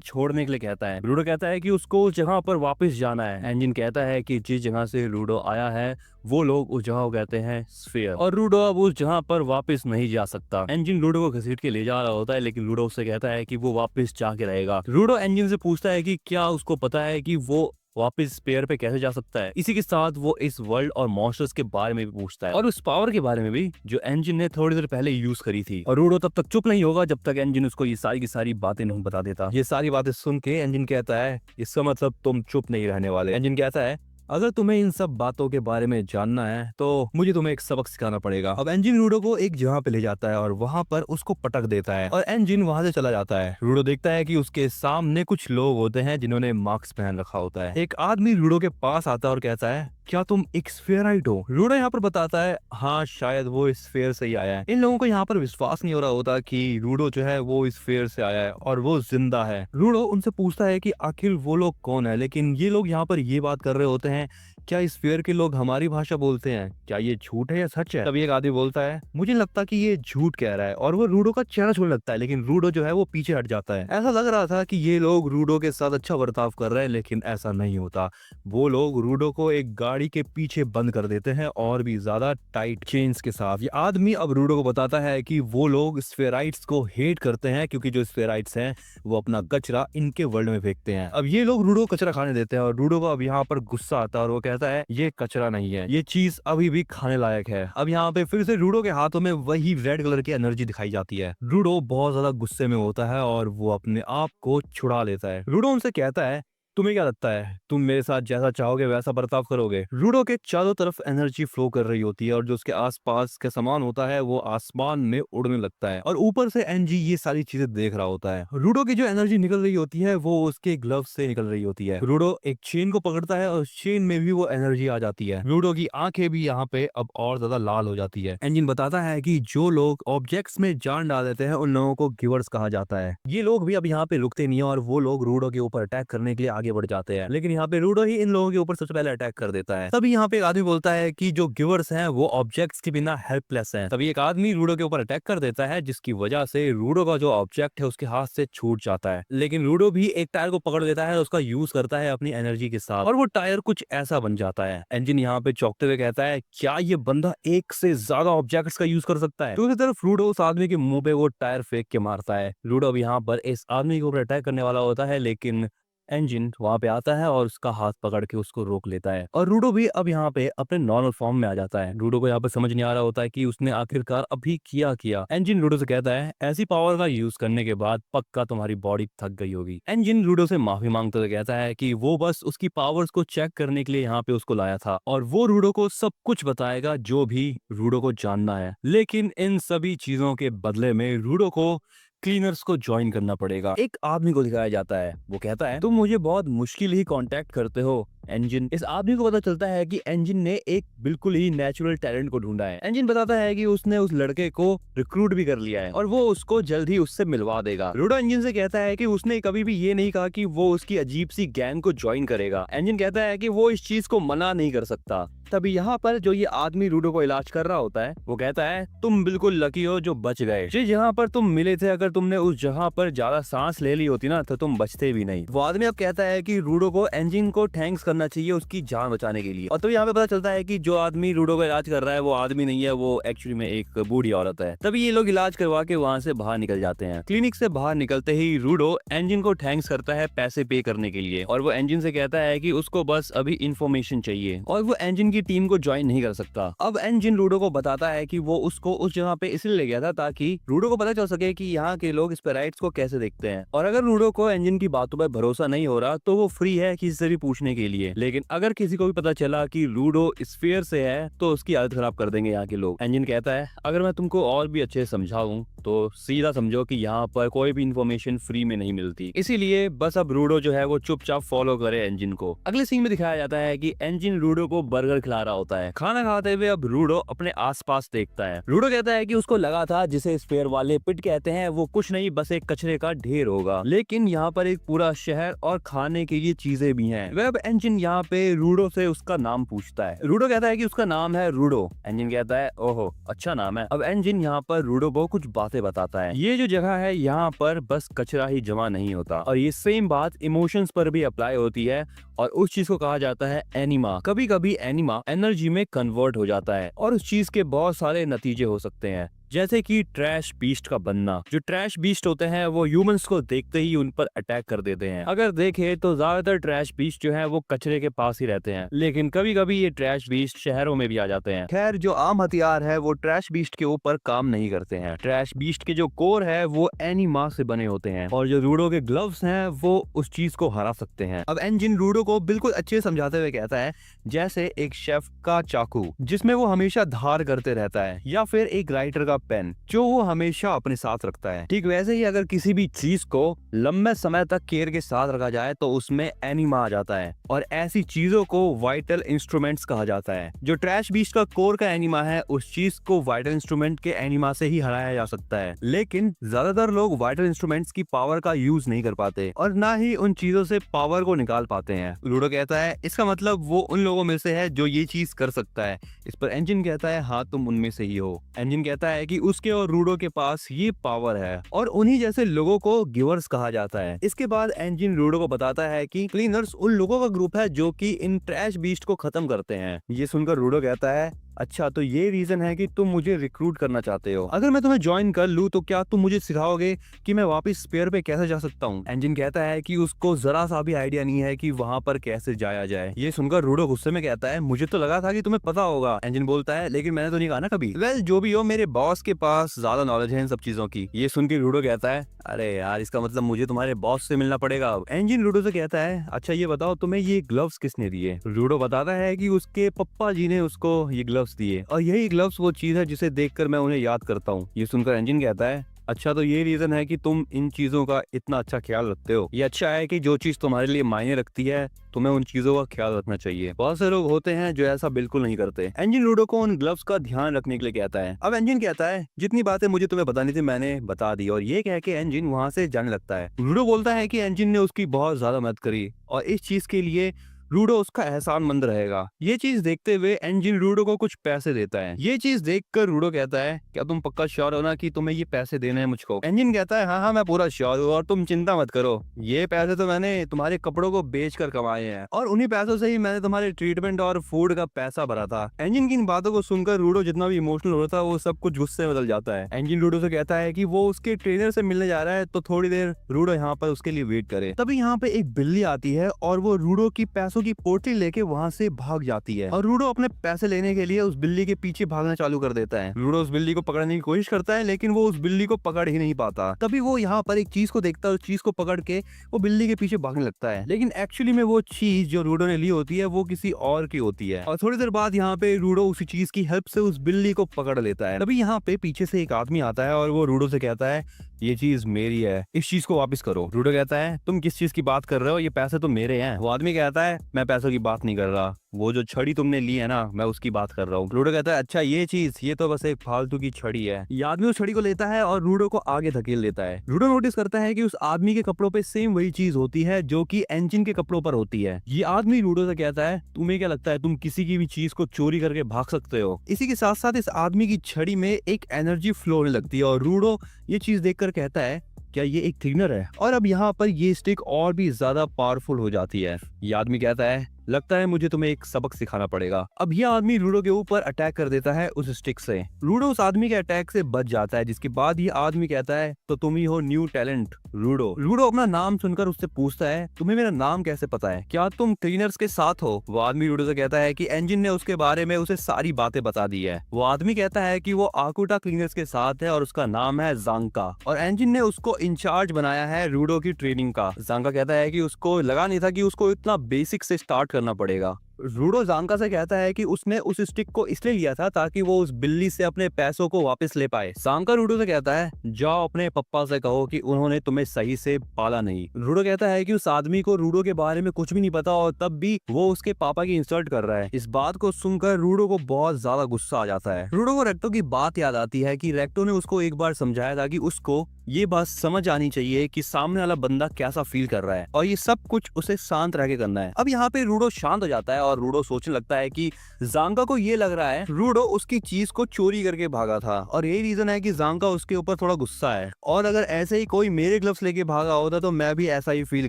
Speaker 1: छोड़ने के लिए कहता है। रूडो कहता है कि उसको उस जगह पर वापस जाना है। इंजन कहता है कि जिस जगह से रूडो आया है वो लोग उस जगह को कहते हैं स्फीयर, और रूडो अब उस जगह पर वापस नहीं जा सकता। इंजन रूडो को घसीट के ले जा रहा होता है, लेकिन रूडो उससे कहता है कि वो वापस जाके रहेगा। रूडो इंजन से पूछता है कि क्या उसको पता है कि वो वापस स्पेयर पे कैसे जा सकता है। इसी के साथ वो इस वर्ल्ड और मॉन्स्टर्स के बारे में भी पूछता है और उस पावर के बारे में भी जो इंजन ने थोड़ी देर पहले यूज करी थी। और रूडो तब तक चुप नहीं होगा जब तक इंजन उसको ये सारी की सारी बातें नहीं बता देता। ये सारी बातें सुन के इंजन कहता है इसका मतलब तुम चुप नहीं रहने वाले। इंजन कहता है अगर तुम्हें इन सब बातों के बारे में जानना है तो मुझे तुम्हें एक सबक सिखाना पड़ेगा। अब इंजन रूडो को एक जगह पे ले जाता है और वहां पर उसको पटक देता है और इंजन वहां से चला जाता है। रूडो देखता है कि उसके सामने कुछ लोग होते हैं जिन्होंने मास्क पहन रखा होता है। एक आदमी रूडो के पास आता है और कहता है क्या तुम एक स्फेराइट हो? रूडो यहाँ पर बताता है हाँ शायद वो इस स्फेयर से ही आया है। इन लोगों को यहाँ पर विश्वास नहीं हो रहा होता कि रूडो जो है वो इस स्फेयर से आया है और वो जिंदा है। रूडो उनसे पूछता है कि आखिर वो लोग कौन है, लेकिन ये लोग यहाँ पर ये बात कर रहे होते हैं क्या इस स्फीयर के लोग हमारी भाषा बोलते हैं? क्या ये झूठ है या सच है? तभी एक आदमी बोलता है मुझे लगता कि ये झूठ कह रहा है, और वो रूडो का चेहरा छोड़ने लगता है, लेकिन रूडो जो है वो पीछे हट जाता है। ऐसा लग रहा था कि ये लोग रूडो के साथ अच्छा बर्ताव कर रहे हैं, लेकिन ऐसा नहीं होता। वो लोग रूडो को एक गाड़ी के पीछे बंद कर देते हैं और भी ज्यादा टाइट चेन्स के साथ। ये आदमी अब रूडो को बताता है कि वो लोग स्फेराइट्स को हेट करते हैं क्योंकि जो स्फेराइट्स हैं वो अपना कचरा इनके वर्ल्ड में फेंकते हैं। अब ये लोग रूडो कचरा खाने देते हैं और रूडो को अब यहाँ पर गुस्सा आता है और वो कहता है ये कचरा नहीं है, ये चीज अभी भी खाने लायक है। अब यहाँ पे फिर से रूडो के हाथों में वही रेड कलर की एनर्जी दिखाई जाती है। रूडो बहुत ज्यादा गुस्से में होता है और वो अपने आप को छुड़ा लेता है। रूडो उनसे कहता है तुम्हें क्या लगता है तुम मेरे साथ जैसा चाहोगे वैसा बर्ताव करोगे? रूडो के चारों तरफ एनर्जी फ्लो कर रही होती है और जो उसके आसपास का सामान होता है वो आसमान में उड़ने लगता है और ऊपर से एनजी ये सारी चीजें देख रहा होता है। रूडो की जो एनर्जी निकल रही होती है वो उसके ग्लव से निकल रही होती है। रूडो एक चेन को पकड़ता है और चेन में भी वो एनर्जी आ जाती है। रूडो की आंखें भी यहाँ पे अब और ज्यादा लाल हो जाती है। इंजन बताता है कि जो लोग ऑब्जेक्ट्स में जान डाल देते हैं उन लोगों को गिवर्स कहा जाता है। ये लोग भी अब यहाँ पे रुकते नहीं है और वो लोग रूडो के ऊपर अटैक करने के लिए आगे बढ़ जाते हैं, लेकिन यहाँ पे रूडो ही इन लोगों के ऊपर सबसे पहले अटैक कर देता है। तभी यहाँ पे एक आदमी बोलता है कि जो गिवर्स हैं वो ऑब्जेक्ट्स के बिना हेल्पलेस हैं। तभी एक आदमी रूडो के ऊपर अटैक कर देता है जिसकी वजह से रूडो का जो ऑब्जेक्ट है उसके हाथ से छूट जाता है, लेकिन रूडो भी एक टायर को पकड़ लेता है और उसका यूज करता है अपनी एनर्जी के साथ और वो टायर कुछ ऐसा बन जाता है। इंजन यहाँ पे चौंकते हुए कहता है क्या ये बंदा एक से ज्यादा ऑब्जेक्ट्स का यूज कर सकता है? दूसरी तरफ रूडो उस आदमी के मुंह पे वो टायर फेंक के मारता है। रूडो अब यहाँ पर इस आदमी के ऊपर अटैक करने वाला होता है, लेकिन इंजन वहां पे आता है और उसका हाथ पकड़ के उसको रोक लेता है और रूडो भी अब यहाँ पे अपने नॉर्मल फॉर्म में आ जाता है। रूडो को यहाँ पे समझ नहीं आ रहा होता है कि उसने आखिरकार अभी किया। इंजन रूडो से कहता है ऐसी पावर का यूज करने के बाद पक्का तुम्हारी बॉडी थक गई होगी। इंजन रूडो से माफी मांगते हुए कहता है कि वो बस उसकी पावर्स को चेक करने के लिए यहाँ पे उसको लाया था और वो रूडो को सब कुछ बताएगा जो भी रूडो को जानना है, लेकिन इन सभी चीजों के बदले में रूडो को क्लीनर्स को ज्वाइन करना पड़ेगा। एक आदमी को दिखाया जाता है, वो कहता है तुम मुझे बहुत मुश्किल ही कांटेक्ट करते हो इंजन। इस आदमी को पता चलता है कि इंजन ने एक बिल्कुल ही नेचुरल टैलेंट को ढूंढा है। इंजन बताता है कि उसने उस लड़के को रिक्रूट भी कर लिया है और वो उसको जल्द ही उससे मिलवा देगा। रूडो इंजन से कहता है कि उसने कभी भी ये नहीं कहा कि वो उसकी अजीब सी गैंग को ज्वाइन करेगा। इंजन कहता है कि वो इस चीज को मना नहीं कर सकता। तभी यहाँ पर जो ये आदमी रूडो को इलाज कर रहा होता है वो कहता है तुम बिल्कुल लकी हो जो बच गए। जिस जगह पर तुम मिले थे अगर तुमने उस जगह पर ज्यादा सांस ले ली होती ना तो तुम बचते भी नहीं। वो आदमी अब कहता है कि रूडो को इंजन को थैंक्स करना चाहिए उसकी जान बचाने के लिए। और तो यहाँ पे पता चलता है कि जो आदमी रूडो का इलाज कर रहा है वो आदमी नहीं है, वो एक्चुअली में एक बूढ़ी औरत है। तभी ये लोग इलाज करवा के वहाँ से बाहर निकल जाते हैं। क्लिनिक से बाहर निकलते ही रूडो इंजन को थैंक्स करता है पैसे पे करने के लिए और वो इंजन से कहता है कि उसको बस अभी इंफॉर्मेशन चाहिए और वो इंजन की टीम को ज्वाइन नहीं कर सकता। अब इंजन रूडो को बताता है कि वो उसको उस जगह पे इसलिए ले गया था ताकि रूडो को पता चल सके कि यहाँ के लोग स्पेराइट्स को कैसे देखते हैं, और अगर रूडो को इंजन की बातों पर भरोसा नहीं हो रहा तो वो फ्री है किसी से भी पूछने के लिए। लेकिन अगर किसी को भी पता चला कि रूडो स्फीयर से है तो उसकी हालत खराब कर देंगे यहाँ के लोग। इंजन कहता है अगर मैं तुमको और भी अच्छे से समझाऊं तो सीधा समझो कि यहाँ पर कोई भी इंफॉर्मेशन फ्री में नहीं मिलती। इसीलिए बस अब रूडो जो है वो चुपचाप फॉलो करे एंजिन को। अगले सीन में दिखाया जाता है कि एंजिन रूडो को बर्गर खिला रहा होता है। खाना खाते हुए अब रूडो अपने आसपास देखता है। रूडो कहता है कि उसको लगा था जिसे स्पेयर वाले पिट कहते हैं वो कुछ नहीं बस एक कचरे का ढेर होगा, लेकिन यहाँ पर एक पूरा शहर और खाने के लिए चीजें भी हैं। वेब एंजिन यहाँ पे रूडो से उसका नाम पूछता है। रूडो कहता है कि उसका नाम है रूडो। एंजिन कहता है ओहो अच्छा नाम है। अब एंजिन यहाँ पर रूडो को कुछ बातें बताता है। ये जो जगह है यहाँ पर बस कचरा ही जमा नहीं होता, और ये सेम बात इमोशंस पर भी अप्लाई होती है, और उस चीज को कहा जाता है एनिमा। कभी कभी एनिमा एनर्जी में कन्वर्ट हो जाता है और उस चीज के बहुत सारे नतीजे हो सकते हैं, जैसे कि ट्रैश बीस्ट का बनना। जो ट्रैश बीस्ट होते हैं वो ह्यूमंस को देखते ही उन पर अटैक कर देते हैं। अगर देखें तो ज्यादातर ट्रैश बीस्ट जो है वो कचरे के पास ही रहते हैं, लेकिन कभी कभी ये ट्रैश बीस्ट शहरों में भी आ जाते हैं। खैर जो आम हथियार है वो ट्रैश बीस्ट के ऊपर काम नहीं करते हैं। ट्रैश बीस्ट के जो कोर है वो एनिमा से बने होते हैं, और जो रूडो के ग्लव्स हैं वो उस चीज को हरा सकते हैं। अब एंजिन रूडो को बिल्कुल अच्छे समझाते हुए कहता है जैसे एक शेफ का चाकू जिसमें वो हमेशा धार करते रहता है, या फिर एक राइटर का पेन जो वो हमेशा अपने साथ रखता है। ठीक वैसे ही अगर किसी भी चीज को लंबे समय तक केयर के साथ रखा जाए तो उसमें एनिमा आ जाता है, और ऐसी चीजों को वाइटल इंस्ट्रूमेंट्स कहा जाता है। जो ट्रैश बीस्ट का कोर का एनिमा है उस चीज को वाइटल इंस्ट्रूमेंट के एनिमा से ही हराया जा सकता है, लेकिन ज्यादातर लोग वाइटल इंस्ट्रूमेंट्स की पावर का यूज नहीं कर पाते और ना ही उन चीजों से पावर को निकाल पाते हैं। रूडो कहता है इसका मतलब वो उन लोगों में से है जो ये चीज कर सकता है। इस पर एंजिन कहता है हाँ तुम उनमें से ही हो। एंजिन कहता है कि उसके और रूडो के पास ये पावर है, और उन्हीं जैसे लोगों को गिवर्स कहा जाता है। इसके बाद एंजिन रूडो को बताता है कि क्लीनर्स उन लोगों का ग्रुप है जो कि इन ट्रैश बीस्ट को खत्म करते हैं। ये सुनकर रूडो कहता है अच्छा तो ये रीजन है कि तुम मुझे रिक्रूट करना चाहते हो। अगर मैं तुम्हें ज्वाइन कर लूं तो क्या तुम मुझे सिखाओगे कि मैं वापस स्पेयर पे कैसे जा सकता हूँ। एंजिन कहता है कि उसको जरा सा भी आइडिया नहीं है कि वहां पर कैसे जाया जाए। ये सुनकर रूडो गुस्से में कहता है मुझे तो लगा था कि तुम्हें पता होगा। एंजिन बोलता है लेकिन मैंने तो नहीं कहा ना कभी। वेल जो भी हो मेरे बॉस के पास ज्यादा नॉलेज है इन सब चीजों की। ये सुन के रूडो कहता है अरे यार इसका मतलब मुझे तुम्हारे बॉस से मिलना पड़ेगा। एंजिन रूडो से कहता है अच्छा ये बताओ तुम्हें ये ग्लव्स किसने दिए। रूडो बताता है कि उसके पप्पा जी ने उसको ये ग्लव्स दिए, और यही ग्लव्स वो चीज है जिसे देखकर मैं उन्हें याद करता हूँ। ये सुनकर एंजिन कहता है अच्छा तो ये रीजन है कि तुम इन चीजों का इतना अच्छा ख्याल रखते हो। ये अच्छा है कि जो चीज तुम्हारे लिए मायने रखती है तुम्हें उन चीजों का ख्याल रखना चाहिए। बहुत से लोग होते हैं जो ऐसा बिल्कुल नहीं करते। एंजिन रूडो को उन ग्लव्स का ध्यान रखने के लिए कहता है। अब एंजिन कहता है जितनी बातें मुझे तुम्हें बतानी थी मैंने बता दी, और ये कह के एंजिन वहां से जाने लगता है। रूडो बोलता है कि एंजिन ने उसकी बहुत ज्यादा मदद करी और इस चीज के लिए रूडो उसका एहसानमंद रहेगा। ये चीज देखते हुए एंजिन रूडो को कुछ पैसे देता है। ये चीज देखकर रूडो कहता है क्या तुम पक्का श्योर हो ना कि तुम्हें ये पैसे देने हैं मुझको। एंजिन कहता है हाँ हाँ मैं पूरा श्योर हूँ, और तुम चिंता मत करो, ये पैसे तो मैंने तुम्हारे कपड़ों को बेचकर कमाए हैं, और उन्हीं पैसों से ही मैंने तुम्हारे ट्रीटमेंट और फूड का पैसा भरा था। एंजिन की इन बातों को सुनकर रूडो जितना भी इमोशनल हो रहा था वो सब कुछ गुस्से में बदल जाता है। एंजिन रूडो से कहता है कि वो उसके ट्रेनर से मिलने जा रहा है, तो थोड़ी देर रूडो यहाँ पर उसके लिए वेट करे। तभी यहाँ पे एक बिल्ली आती है और वो रूडो की पैसों की पोटली लेके वहाँ से भाग जाती है, और रूडो अपने पैसे लेने के लिए उस बिल्ली के पीछे भागना चालू कर देता है। रूडो उस बिल्ली को पकड़ने की कोशिश करता है लेकिन वो उस बिल्ली को पकड़ ही नहीं पाता। तभी वो यहाँ पर एक चीज को देखता है, उस चीज को पकड़ के वो बिल्ली के पीछे भागने लगता है, लेकिन एक्चुअली में वो चीज जो रूडो ने ली होती है वो किसी और की होती है। और थोड़ी देर बाद यहाँ पे रूडो उसी चीज की हेल्प से उस बिल्ली को पकड़ लेता है। तभी यहाँ पे पीछे से एक आदमी आता है और वो रूडो से कहता है ये चीज मेरी है, इस चीज को वापस करो। रूडो कहता है तुम किस चीज की बात कर रहे हो, ये पैसे तो मेरे हैं। वो आदमी कहता है मैं पैसों की बात नहीं कर रहा, वो जो छड़ी तुमने ली है ना मैं उसकी बात कर रहा हूँ। रूडो कहता है अच्छा ये चीज, ये तो बस एक फालतू की छड़ी है। ये आदमी उस छड़ी को लेता है और रूडो को आगे धकेल देता है। रूडो नोटिस करता है कि उस आदमी के कपड़ों पे सेम वही चीज होती है जो कि एंजिन के कपड़ों पर होती है। ये आदमी रूडो से कहता है तुम्हें क्या लगता है तुम किसी की भी चीज को चोरी करके भाग सकते हो। इसी के साथ साथ इस आदमी की छड़ी में एक एनर्जी फ्लो होने लगती है, और रूडो ये चीज देखकर कहता है क्या ये एक क्लीनर है। और अब यहाँ पर ये स्टिक और भी ज्यादा पावरफुल हो जाती है। ये आदमी कहता है लगता है मुझे तुम्हें एक सबक सिखाना पड़ेगा। अब यह आदमी रूडो के ऊपर अटैक कर देता है उस स्टिक से। रूडो उस आदमी के अटैक से बच जाता है, जिसके बाद ये आदमी कहता है तो तुम ही हो न्यू टैलेंट रूडो। रूडो अपना नाम सुनकर उससे पूछता है तुम्हें मेरा नाम कैसे पता है, क्या तुम क्लीनर्स के साथ हो। वो आदमी रूडो से कहता है कि एंजिन ने उसके बारे में उसे सारी बातें बता दी है। वो आदमी कहता है कि वो आकुटा क्लीनर्स के साथ है और उसका नाम है जांका, और एंजिन ने उसको इंचार्ज बनाया है रूडो की ट्रेनिंग का। जांका कहता है कि उसको लगा नहीं था कि उसको इतना बेसिक से स्टार्ट करना पड़ेगा। रूडो जांका से कहता है कि उसने उस स्टिक को इसलिए लिया था ताकि वो उस बिल्ली से अपने पैसों को वापस ले पाए। जांका रूडो से कहता है जाओ अपने पप्पा से कहो कि उन्होंने तुम्हें सही से पाला नहीं। रूडो कहता है कि उस आदमी को रूडो के बारे में कुछ भी नहीं पता और तब भी वो उसके पापा की इंसल्ट कर रहा है। इस बात को सुनकर रूडो को बहुत ज्यादा गुस्सा आ जाता है। रूडो को रेक्टो की बात याद आती है कि रेक्टो ने उसको एक बार समझाया था कि उसको ये बात समझ आनी चाहिए कि सामने वाला बंदा कैसा फील कर रहा है और ये सब कुछ उसे शांत रह के करना है। अब यहाँ पे रूडो शांत हो जाता है और रूडो सोचने लगता है कि जांका को ये लग रहा है रूडो उसकी चीज को चोरी करके भागा था और यही रीजन है कि जांका उसके ऊपर थोड़ा गुस्सा है और अगर ऐसे ही कोई मेरे ग्लव्स लेके भागा होता तो मैं भी ऐसा ही फील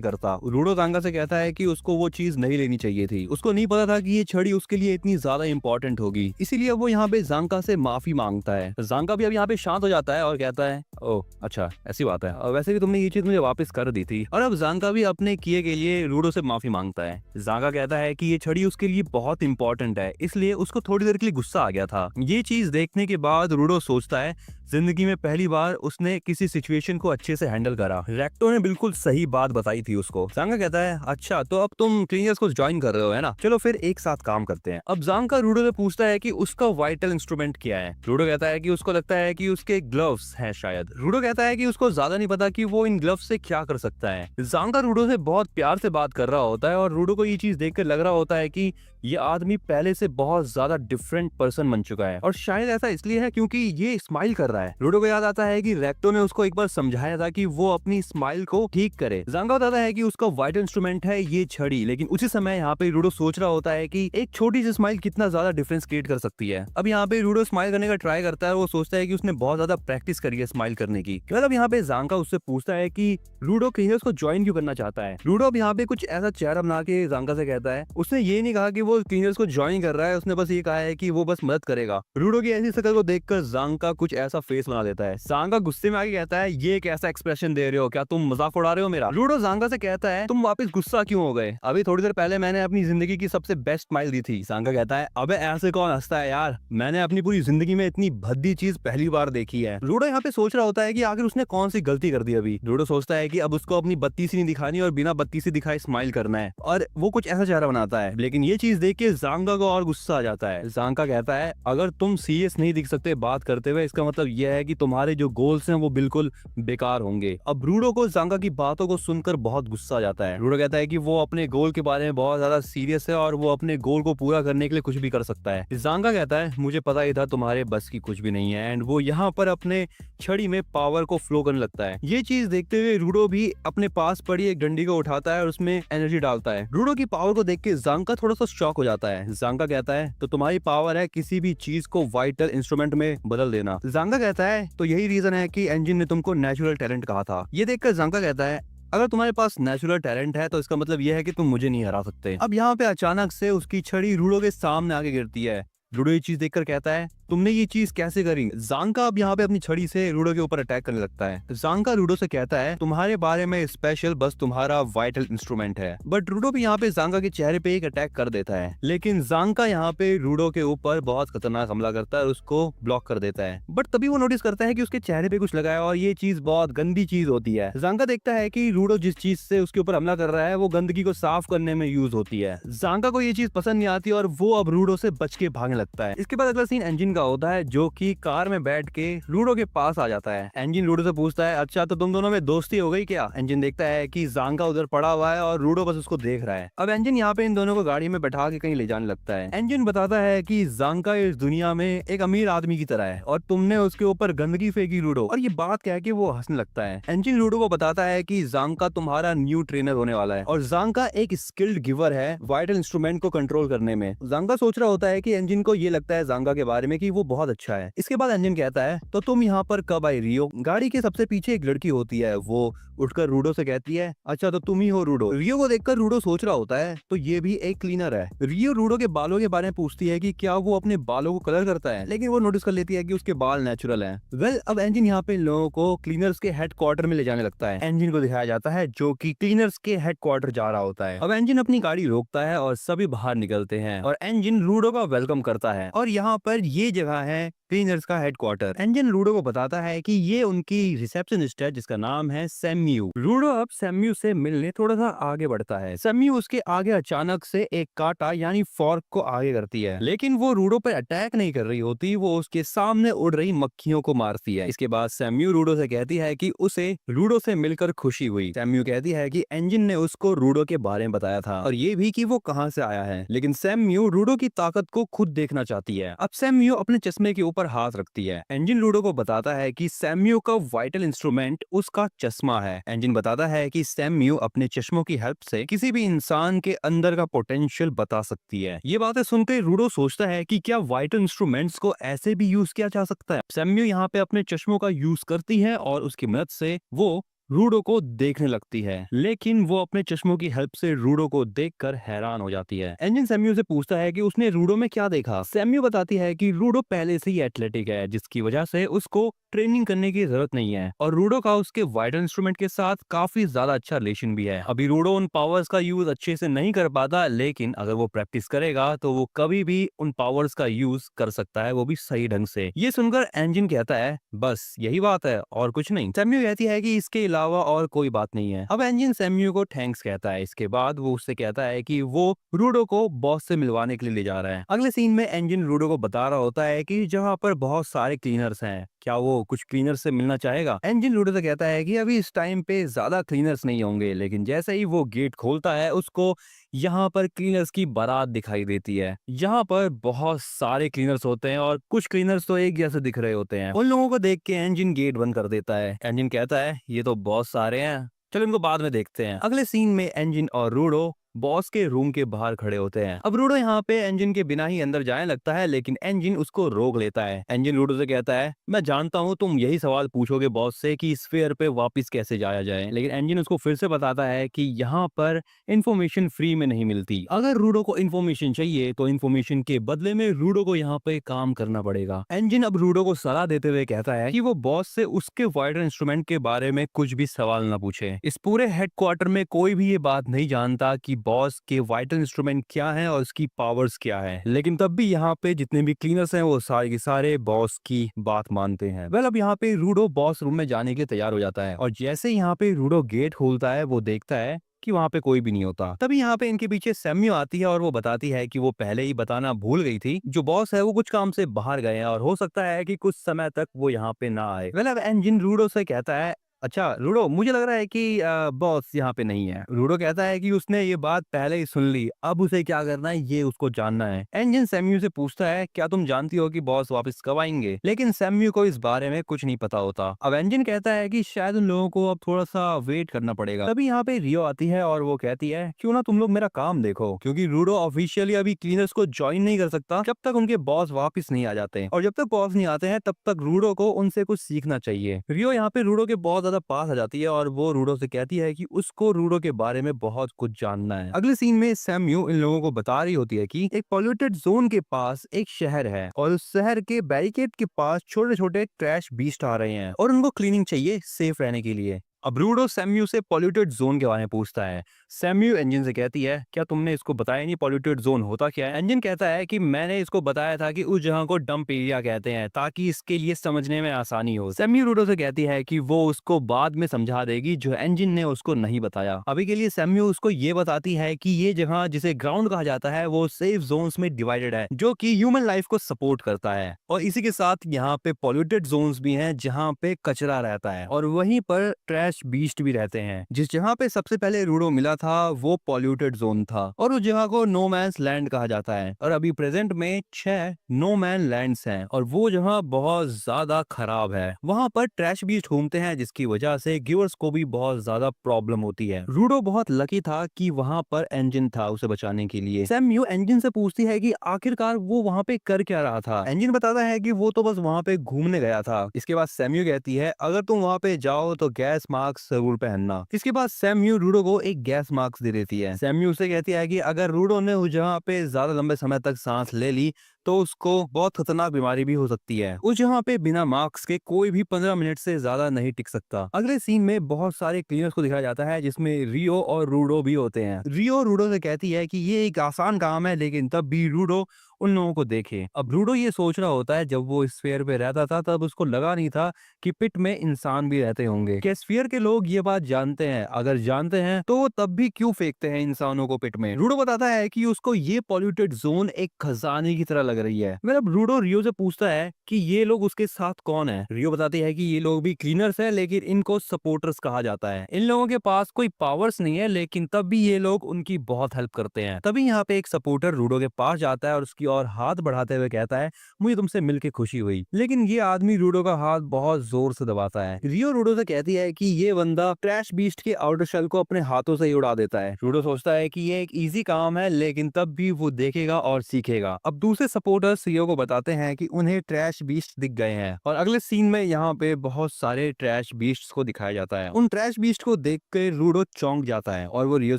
Speaker 1: करता। रूडो जांका से कहता है कि उसको वो चीज नहीं लेनी चाहिए थी, उसको नहीं पता था कि ये छड़ी उसके लिए इतनी ज्यादा इंपॉर्टेंट होगी, इसीलिए वो यहाँ पे जांका से माफी मांगता है। जांका भी अब यहाँ पे शांत हो जाता है और कहता है ओह अच्छा ऐसी बात है, और वैसे भी तुमने ये चीज मुझे वापस कर दी थी। और अब जांका भी अपने किए के लिए रूडो से माफी मांगता है। जांका कहता है कि ये छड़ी उसके लिए बहुत इंपॉर्टेंट है, इसलिए उसको थोड़ी देर के लिए गुस्सा आ गया था। ये चीज देखने के बाद रूडो सोचता है जिंदगी में पहली बार उसने किसी सिचुएशन को अच्छे से हैंडल करा। रेक्टो ने बिल्कुल सही बात बताई थी उसको। जांका कहता है अच्छा तो अब तुम क्लीनर्स को ज्वाइन कर रहे हो है ना, चलो फिर एक साथ काम करते हैं। अब जांका रूडो से पूछता है कि उसका वाइटल इंस्ट्रूमेंट क्या है। रूडो कहता है कि उसको लगता है कि उसके ग्लव्स हैं शायद। रूडो कहता है कि उसको ज्यादा नहीं पता कि वो इन ग्लव्स से क्या कर सकता है। जांका रूडो से बहुत प्यार से बात कर रहा होता है और रूडो को ये चीज देखकर लग रहा होता है कि ये आदमी पहले से बहुत ज्यादा डिफरेंट पर्सन बन चुका है और शायद ऐसा इसलिए है क्योंकि ये स्माइल कर रहा है। रूडो को याद आता है कि रेक्टो ने उसको एक बार समझाया था कि वो अपनी स्माइल को ठीक करे। जांका बताता है कि उसका वाइटल इंस्ट्रूमेंट है ये छड़ी, लेकिन उसी समय यहाँ पे रूडो सोच रहा होता है कि एक छोटी सी स्माइल कितना ज्यादा डिफरेंस क्रिएट कर सकती है। अब यहाँ पे रूडो स्माइल करने का ट्राई करता है, वो सोचता है कि उसने बहुत ज्यादा प्रैक्टिस करी है स्माइल करने की। मतलब यहाँ पे जांका उससे पूछता है कि रूडो क्लीनर्स को ज्वाइन क्यों करना चाहता है। रूडो अब यहाँ पे कुछ ऐसा चेहरा बना के जांका से कहता है, उसने ये नहीं कहा कि वो क्लीनर्स को ज्वाइन कर रहा है, उसने बस ये कहा है कि वो बस मदद करेगा। रूडो की ऐसी शक्ल को देखकर जांका कुछ ऐसा फेस बना देता है। जांका गुस्से में आके कहता है ये कैसा एक्सप्रेशन दे रहे हो, क्या तुम मजाक उड़ा रहे हो मेरा। रूडो जांका से कहता है तुम वापस गुस्सा क्यों हो गए, अभी थोड़ी देर पहले मैंने अपनी जिंदगी की सबसे बेस्ट स्माइल दी थी। जांका कहता है अबे ऐसे कौन हंसता है यार, मैंने अपनी पूरी जिंदगी में इतनी भद्दी चीज पहली बार देखी है। रूडो यहाँ पे सोच रहा होता है कि आखिर उसने कौन सी गलती कर दी अभी। रूडो सोचता है कि अब उसको अपनी बत्ती सी नहीं दिखानी और बिना बत्ती से दिखाए स्माइल करना है और वो कुछ ऐसा चेहरा बनाता है, लेकिन ये चीज देख के जांका को और गुस्सा आ जाता है। जांका कहता है अगर तुम सीरियस नहीं दिख सकते बात करते हुए, इसका मतलब यह है कि तुम्हारे जो गोल्स हैं वो बिल्कुल बेकार होंगे। अब रूडो को जांका की बातों को सुनकर बहुत गुस्सा आ जाता है। रूडो कहता है कि वो अपने गोल के बारे में बहुत ज्यादा सीरियस है और वो अपने गोल को पूरा करने के लिए कुछ भी कर सकता है। जांका कहता है मुझे पता ही था तुम्हारे बस की कुछ भी नहीं है, एंड वो यहाँ पर अपने छड़ी में पावर को फ्लो करने लगता है। ये चीज देखते हुए रूडो भी अपने पास पड़ी एक डंडी को उठाता है और उसमें एनर्जी डालता है। रूडो की पावर को देख के जांका थोड़ा सा शॉक हो जाता है। जांका कहता है तो तुम्हारी पावर है किसी भी चीज को वाइटल इंस्ट्रूमेंट में बदल देना। जांका कहता है तो यही रीजन है कि इंजन ने तुमको नेचुरल टैलेंट कहा था। ये देखकर जांका कहता है अगर तुम्हारे पास नेचुरल टैलेंट है तो इसका मतलब यह है कि तुम मुझे नहीं हरा सकते। अब यहाँ पे अचानक से उसकी छड़ी रूडो के सामने आके गिरती है। रूडो ये चीज देखकर कहता है तुमने ये चीज कैसे करी। जांका अब यहाँ पे अपनी छड़ी से रूडो के ऊपर अटैक करने लगता है। जांका रूडो से कहता है तुम्हारे बारे में स्पेशल बस तुम्हारा वाइटल इंस्ट्रूमेंट है, बट रूडो भी यहाँ पे जांका के चेहरे पे एक अटैक कर देता है। लेकिन जांका यहाँ पे रूडो के ऊपर बहुत खतरनाक हमला करता है और उसको ब्लॉक कर देता है। बट तभी वो नोटिस करता है कि उसके चेहरे पे कुछ लगा है और ये चीज बहुत गंदी चीज होती है। जांका देखता है कि रूडो जिस चीज से उसके ऊपर हमला कर रहा है वो गंदगी को साफ करने में यूज होती है। जांका को ये चीज पसंद नहीं आती और वो अब रूडो से बच के भागने लगता है। इसके बाद अगला सीन इंजन का होता है जो कि कार में बैठ के रूडो के पास आ जाता है। इंजन रूडो से पूछता है अच्छा तो तुम दोनों में दोस्ती हो गई क्या। इंजन देखता है कि जांका उधर पड़ा हुआ है और रूडो बस उसको देख रहा है। अब इंजन यहाँ पे इन दोनों को गाड़ी में बैठा के कहीं ले जाने लगता है। इंजन बताता है कि जांका इस दुनिया में एक अमीर आदमी की तरह है और तुमने उसके ऊपर गंदगी फेंकी रूडो, और ये बात कह के वो हंसने लगता है। इंजन रूडो को बताता है कि जांका तुम्हारा न्यू ट्रेनर होने वाला है और जांका एक स्किल्ड गिवर है वाइटल इंस्ट्रूमेंट को कंट्रोल करने में। जांका सोच रहा होता है कि इंजन को ये लगता है जांका के बारे में कि वो बहुत अच्छा है। इसके बाद इंजन कहता है तो तुम यहाँ पर कब आई रियो। गाड़ी के सबसे पीछे एक लड़की होती है, वो उठकर रूडो से कहती है अच्छा तो तुम ही हो रूडो। रियो को देखकर रूडो सोच रहा होता है तो ये भी एक क्लीनर है। रियो रूडो के बालों के बारे में पूछती है कि क्या वो अपने बालों को कलर करता है, लेकिन वो नोटिस कर लेती है कि उसके बाल नेचुरल हैं। वेल अब इंजन यहाँ पे इन लोगों को क्लीनर्स के हेडक्वार्टर में ले जाने लगता है। इंजन को दिखाया जाता है जो कि क्लीनर्स के हेडक्वार्टर जा रहा होता है। अब इंजन अपनी गाड़ी रोकता है और सभी बाहर निकलते हैं और इंजन रूडो का वेलकम करता है और यहाँ पर ये जगह है क्लीनर्स का हेडक्वार्टर। एंजिन रूडो को बताता है कि ये उनकी रिसेप्शनिस्ट है जिसका नाम है सैम्यू। रूडो अब सैम्यू से मिलने थोड़ा सा आगे बढ़ता है। सैम्यू उसके आगे अचानक से एक कांटा यानी फॉर्क को आगे करती है, लेकिन वो रूडो पर अटैक नहीं कर रही होती, वो उसके सामने उड़ रही मक्खियों को मारती है। इसके बाद सैम्यू रूडो से कहती है कि उसे रूडो से मिलकर खुशी हुई। सैम्यू कहती है कि एंजिन ने उसको रूडो के बारे में बताया था और ये भी कि वो कहां से आया है, लेकिन सैम्यू रूडो की ताकत को खुद देखना चाहती है। अब सैम्यू अपने चश्मे के ऊपर हाथ रखती है। एंजिन रूडो को बताता है कि सैम्यू का वाइटल इंस्ट्रूमेंट उसका चश्मा है। एंजिन बताता है कि सैम्यू अपने चश्मों की हेल्प से किसी भी इंसान के अंदर का पोटेंशियल बता सकती है। ये बातें सुनकर रूडो सोचता है कि क्या वाइटल इंस्ट्रूमेंट्स को ऐसे भी यूज किया जा सकता है। सैम्यू यहाँ पे अपने चश्मों का यूज करती है और उसकी मदद से वो रूडो को देखने लगती है, लेकिन वो अपने चश्मों की हेल्प से रूडो को देखकर हैरान हो जाती है। एंजिन सैम्यू से पूछता है कि उसने रूडो में क्या देखा। सैम्यू बताती है कि रूडो पहले से ही एथलेटिक है, जिसकी वजह से उसको ट्रेनिंग करने की जरूरत नहीं है और रूडो का उसके वाइटल इंस्ट्रूमेंट के साथ काफी ज्यादा अच्छा रिलेशन भी है। अभी रूडो उन पावर्स का यूज अच्छे से नहीं कर पाता, लेकिन अगर वो प्रैक्टिस करेगा तो वो कभी भी उन पावर्स का यूज कर सकता है, वो भी सही ढंग से। ये सुनकर एंजिन कहता है बस यही बात है और कुछ नहीं। सैम्यू कहती है कि इसके अलावा और कोई बात नहीं है। अब एंजिन सैम्यू को थैंक्स कहता है। इसके बाद वो उससे कहता है कि वो रूडो को बॉस से मिलवाने के लिए ले जा रहा है। अगले सीन में एंजिन रूडो को बता रहा होता है कि जहाँ पर बहुत सारे क्लीनर्स हैं, क्या वो कुछ क्लीनर से मिलना चाहेगा। एंजिन रूडो से कहता है कि अभी इस टाइम पे ज्यादा क्लीनर्स नहीं होंगे, लेकिन जैसे ही वो गेट खोलता है उसको यहाँ पर क्लीनर्स की बारात दिखाई देती है। यहाँ पर बहुत सारे क्लीनर्स होते हैं और कुछ क्लीनर्स तो एक जैसे दिख रहे होते हैं। उन लोगों को देख के एंजिन गेट बंद कर देता है। एंजिन कहता है ये तो बहुत सारे हैं, चलो इनको बाद में देखते हैं। अगले सीन में एंजिन और रूडो बॉस के रूम के बाहर खड़े होते हैं। अब रूडो यहाँ पे एंजिन के बिना ही अंदर जाने लगता है, लेकिन एंजिन उसको रोक लेता है। एंजिन रूडो से कहता है मैं जानता हूँ तुम यही सवाल पूछोगे बॉस से कि स्फीयर पे वापस कैसे जाया जाए, लेकिन एंजिन उसको फिर से बताता है कि यहाँ पर इंफॉर्मेशन फ्री में नहीं मिलती। अगर रूडो को इंफॉर्मेशन चाहिए तो इंफॉर्मेशन के बदले में रूडो को यहाँ पे काम करना पड़ेगा। एंजिन अब रूडो को सलाह देते हुए कहता है कि वो बॉस से उसके वाइडर इंस्ट्रूमेंट के बारे में कुछ भी सवाल न पूछे। इस पूरे हेडक्वार्टर में कोई भी ये बात नहीं जानता कि बॉस के वाइटल इंस्ट्रूमेंट क्या है और उसकी पावर्स क्या है, लेकिन तब भी यहाँ पे जितने भी क्लीनर्स हैं वो सारे के सारे बॉस की बात मानते हैं। वेल अब यहाँ पे रूडो बॉस रूम में जाने के लिए तैयार हो जाता है और जैसे यहाँ पे रूडो गेट खोलता है वो देखता है कि वहाँ पे कोई भी नहीं होता। तभी यहाँ पे इनके पीछे सैम्यू आती है और वो बताती है कि वो पहले ही बताना भूल गई थी, जो बॉस है वो कुछ काम से बाहर गए हैं और हो सकता है कि कुछ समय तक वो यहाँ पे ना आए। वेल अब एंजिन रूडो से कहता है अच्छा रूडो मुझे लग रहा है कि बॉस यहाँ पे नहीं है। रूडो कहता है कि उसने ये बात पहले ही सुन ली, अब उसे क्या करना है ये उसको जानना है। एंजिन सैम्यू से पूछता है क्या तुम जानती हो कि बॉस वापस कब आएंगे, लेकिन सैम्यू को इस बारे में कुछ नहीं पता होता। अब एंजिन कहता है कि शायद उन लोगों को अब थोड़ा सा वेट करना पड़ेगा। तभी यहाँ पे रियो आती है और वो कहती है क्यों ना तुम लोग मेरा काम देखो, क्योंकि रूडो ऑफिशियली अभी क्लीनर्स को ज्वाइन नहीं कर सकता जब तक उनके बॉस वापस नहीं आ जाते, और जब तक बॉस नहीं आते हैं तब तक रूडो को उनसे कुछ सीखना चाहिए। रियो यहाँ पे रूडो के बहुत ज्यादा पास आ जाती है और वो रूडो से कहती है कि उसको रूडो के बारे में बहुत कुछ जानना है। अगले सीन में सैम्यू इन लोगों को बता रही होती है कि एक पॉल्यूटेड जोन के पास एक शहर है और उस शहर के बैरिकेड के पास छोटे छोटे ट्रैश बीस्ट आ रहे हैं और उनको क्लीनिंग चाहिए सेफ रहने के लिए। अब रूडो सैम्यू से पॉल्यूटेड जोन के बारे में पूछता है। सैम्यू एंजिन से कहती है क्या तुमने इसको बताया नहीं पॉल्यूटेड जोन होता क्या है। एंजिन कहता है कि मैंने इसको बताया था कि उस जगह को डंप एरिया कहते हैं ताकि इसके लिए समझने में आसानी हो। सैम्यू रूडो से कहती है कि वो उसको बाद में समझा देगी जो एंजिन ने उसको नहीं बताया। अभी के लिए सैम्यू उसको ये बताती है कि ये जगह जिसे ग्राउंड कहा जाता है वो सेफ जोन्स में डिवाइडेड है जो कि ह्यूमन लाइफ को सपोर्ट करता है, और इसी के साथ यहाँ पे पॉल्यूटेड जोन्स भी हैं जहाँ पे कचरा रहता है और वहीं पर ट्रैश बीस्ट भी रहते हैं। जिस जगह पे सबसे पहले रूडो मिला था वो पॉल्यूटेड जोन था और उस जगह को नो मैन्स लैंड कहा जाता है, और अभी प्रेजेंट में 6 नो मैन लैंड्स हैं और वो जगह बहुत ज्यादा खराब है। वहाँ पर ट्रैश बीस्ट घूमते हैं जिसकी वजह से गिवर्स को भी बहुत ज्यादा प्रॉब्लम होती है। रूडो बहुत लकी था कि वहाँ पर एंजिन था उसे बचाने के लिए। सैम्यू एंजिन से पूछती है कि आखिरकार वो वहाँ पे कर क्या रहा था। एंजिन बताता है कि वो तो बस वहाँ पे घूमने गया था। इसके बाद सैम्यू कहती है अगर तुम वहाँ पे जाओ तो गैस मास्क जरूर पहनना। इसके बाद सैम्यू रूडो को एक गैस मास्क दे देती है। सैम्यू उसे कहती है कि अगर रूडो ने उस जगह पे ज्यादा लंबे समय तक सांस ले ली तो उसको बहुत खतरनाक बीमारी भी हो सकती है। उस जगह पे बिना मास्क के कोई भी 15 मिनट से ज्यादा नहीं टिक सकता। अगले सीन में बहुत सारे क्लीनर्स को दिखाया जाता है जिसमें रियो और रूडो भी होते हैं। रियो रूडो से कहती है कि ये एक आसान काम है, लेकिन तब भी रूडो उन लोगों को देखे। अब रूडो ये सोच रहा होता है जब वो स्फीयर पे रहता था तब उसको लगा नहीं था कि पिट में इंसान भी रहते होंगे। क्या स्फीयर के लोग ये बात जानते हैं? अगर जानते हैं तो वो तब भी क्यों फेंकते हैं इंसानों को पिट में? रूडो बताता है कि उसको ये पॉल्यूटेड जोन एक खजाने की तरह लग रही है। मतलब रूडो रियो से पूछता है कि ये लोग उसके साथ कौन है। रियो बताती है कि ये लोग भी क्लीनर्स हैं, लेकिन इनको सपोर्टर्स कहा जाता है। इन लोगों के पास कोई पावर्स नहीं है, लेकिन तब भी ये लोग उनकी बहुत हेल्प करते हैं। तभी यहाँ पे एक सपोर्टर रूडो के पास जाता है और उसकी ओर हाथ बढ़ाते हुए कहता है, मुझे तुमसे मिलके खुशी हुई। लेकिन ये आदमी रूडो का हाथ बहुत जोर से दबाता है। रियो रूडो से कहती है कि ये बंदा ट्रैश बीस्ट के आउटर शेल को अपने हाथों से ही उड़ा देता है। रूडो सोचता है कि ये एक इजी काम है, लेकिन तब भी वो देखेगा और सीखेगा। अब दूसरे सपोर्टर्स रियो को बताते हैं कि उन्हें ट्रैश बीस्ट दिख गए हैं और अगले सीन में यहाँ पे बहुत सारे ट्रैश बीस्ट्स को दिखाया जाता है। उन ट्रैश बीस्ट को देख के रूडो चौंक जाता है और वो रियो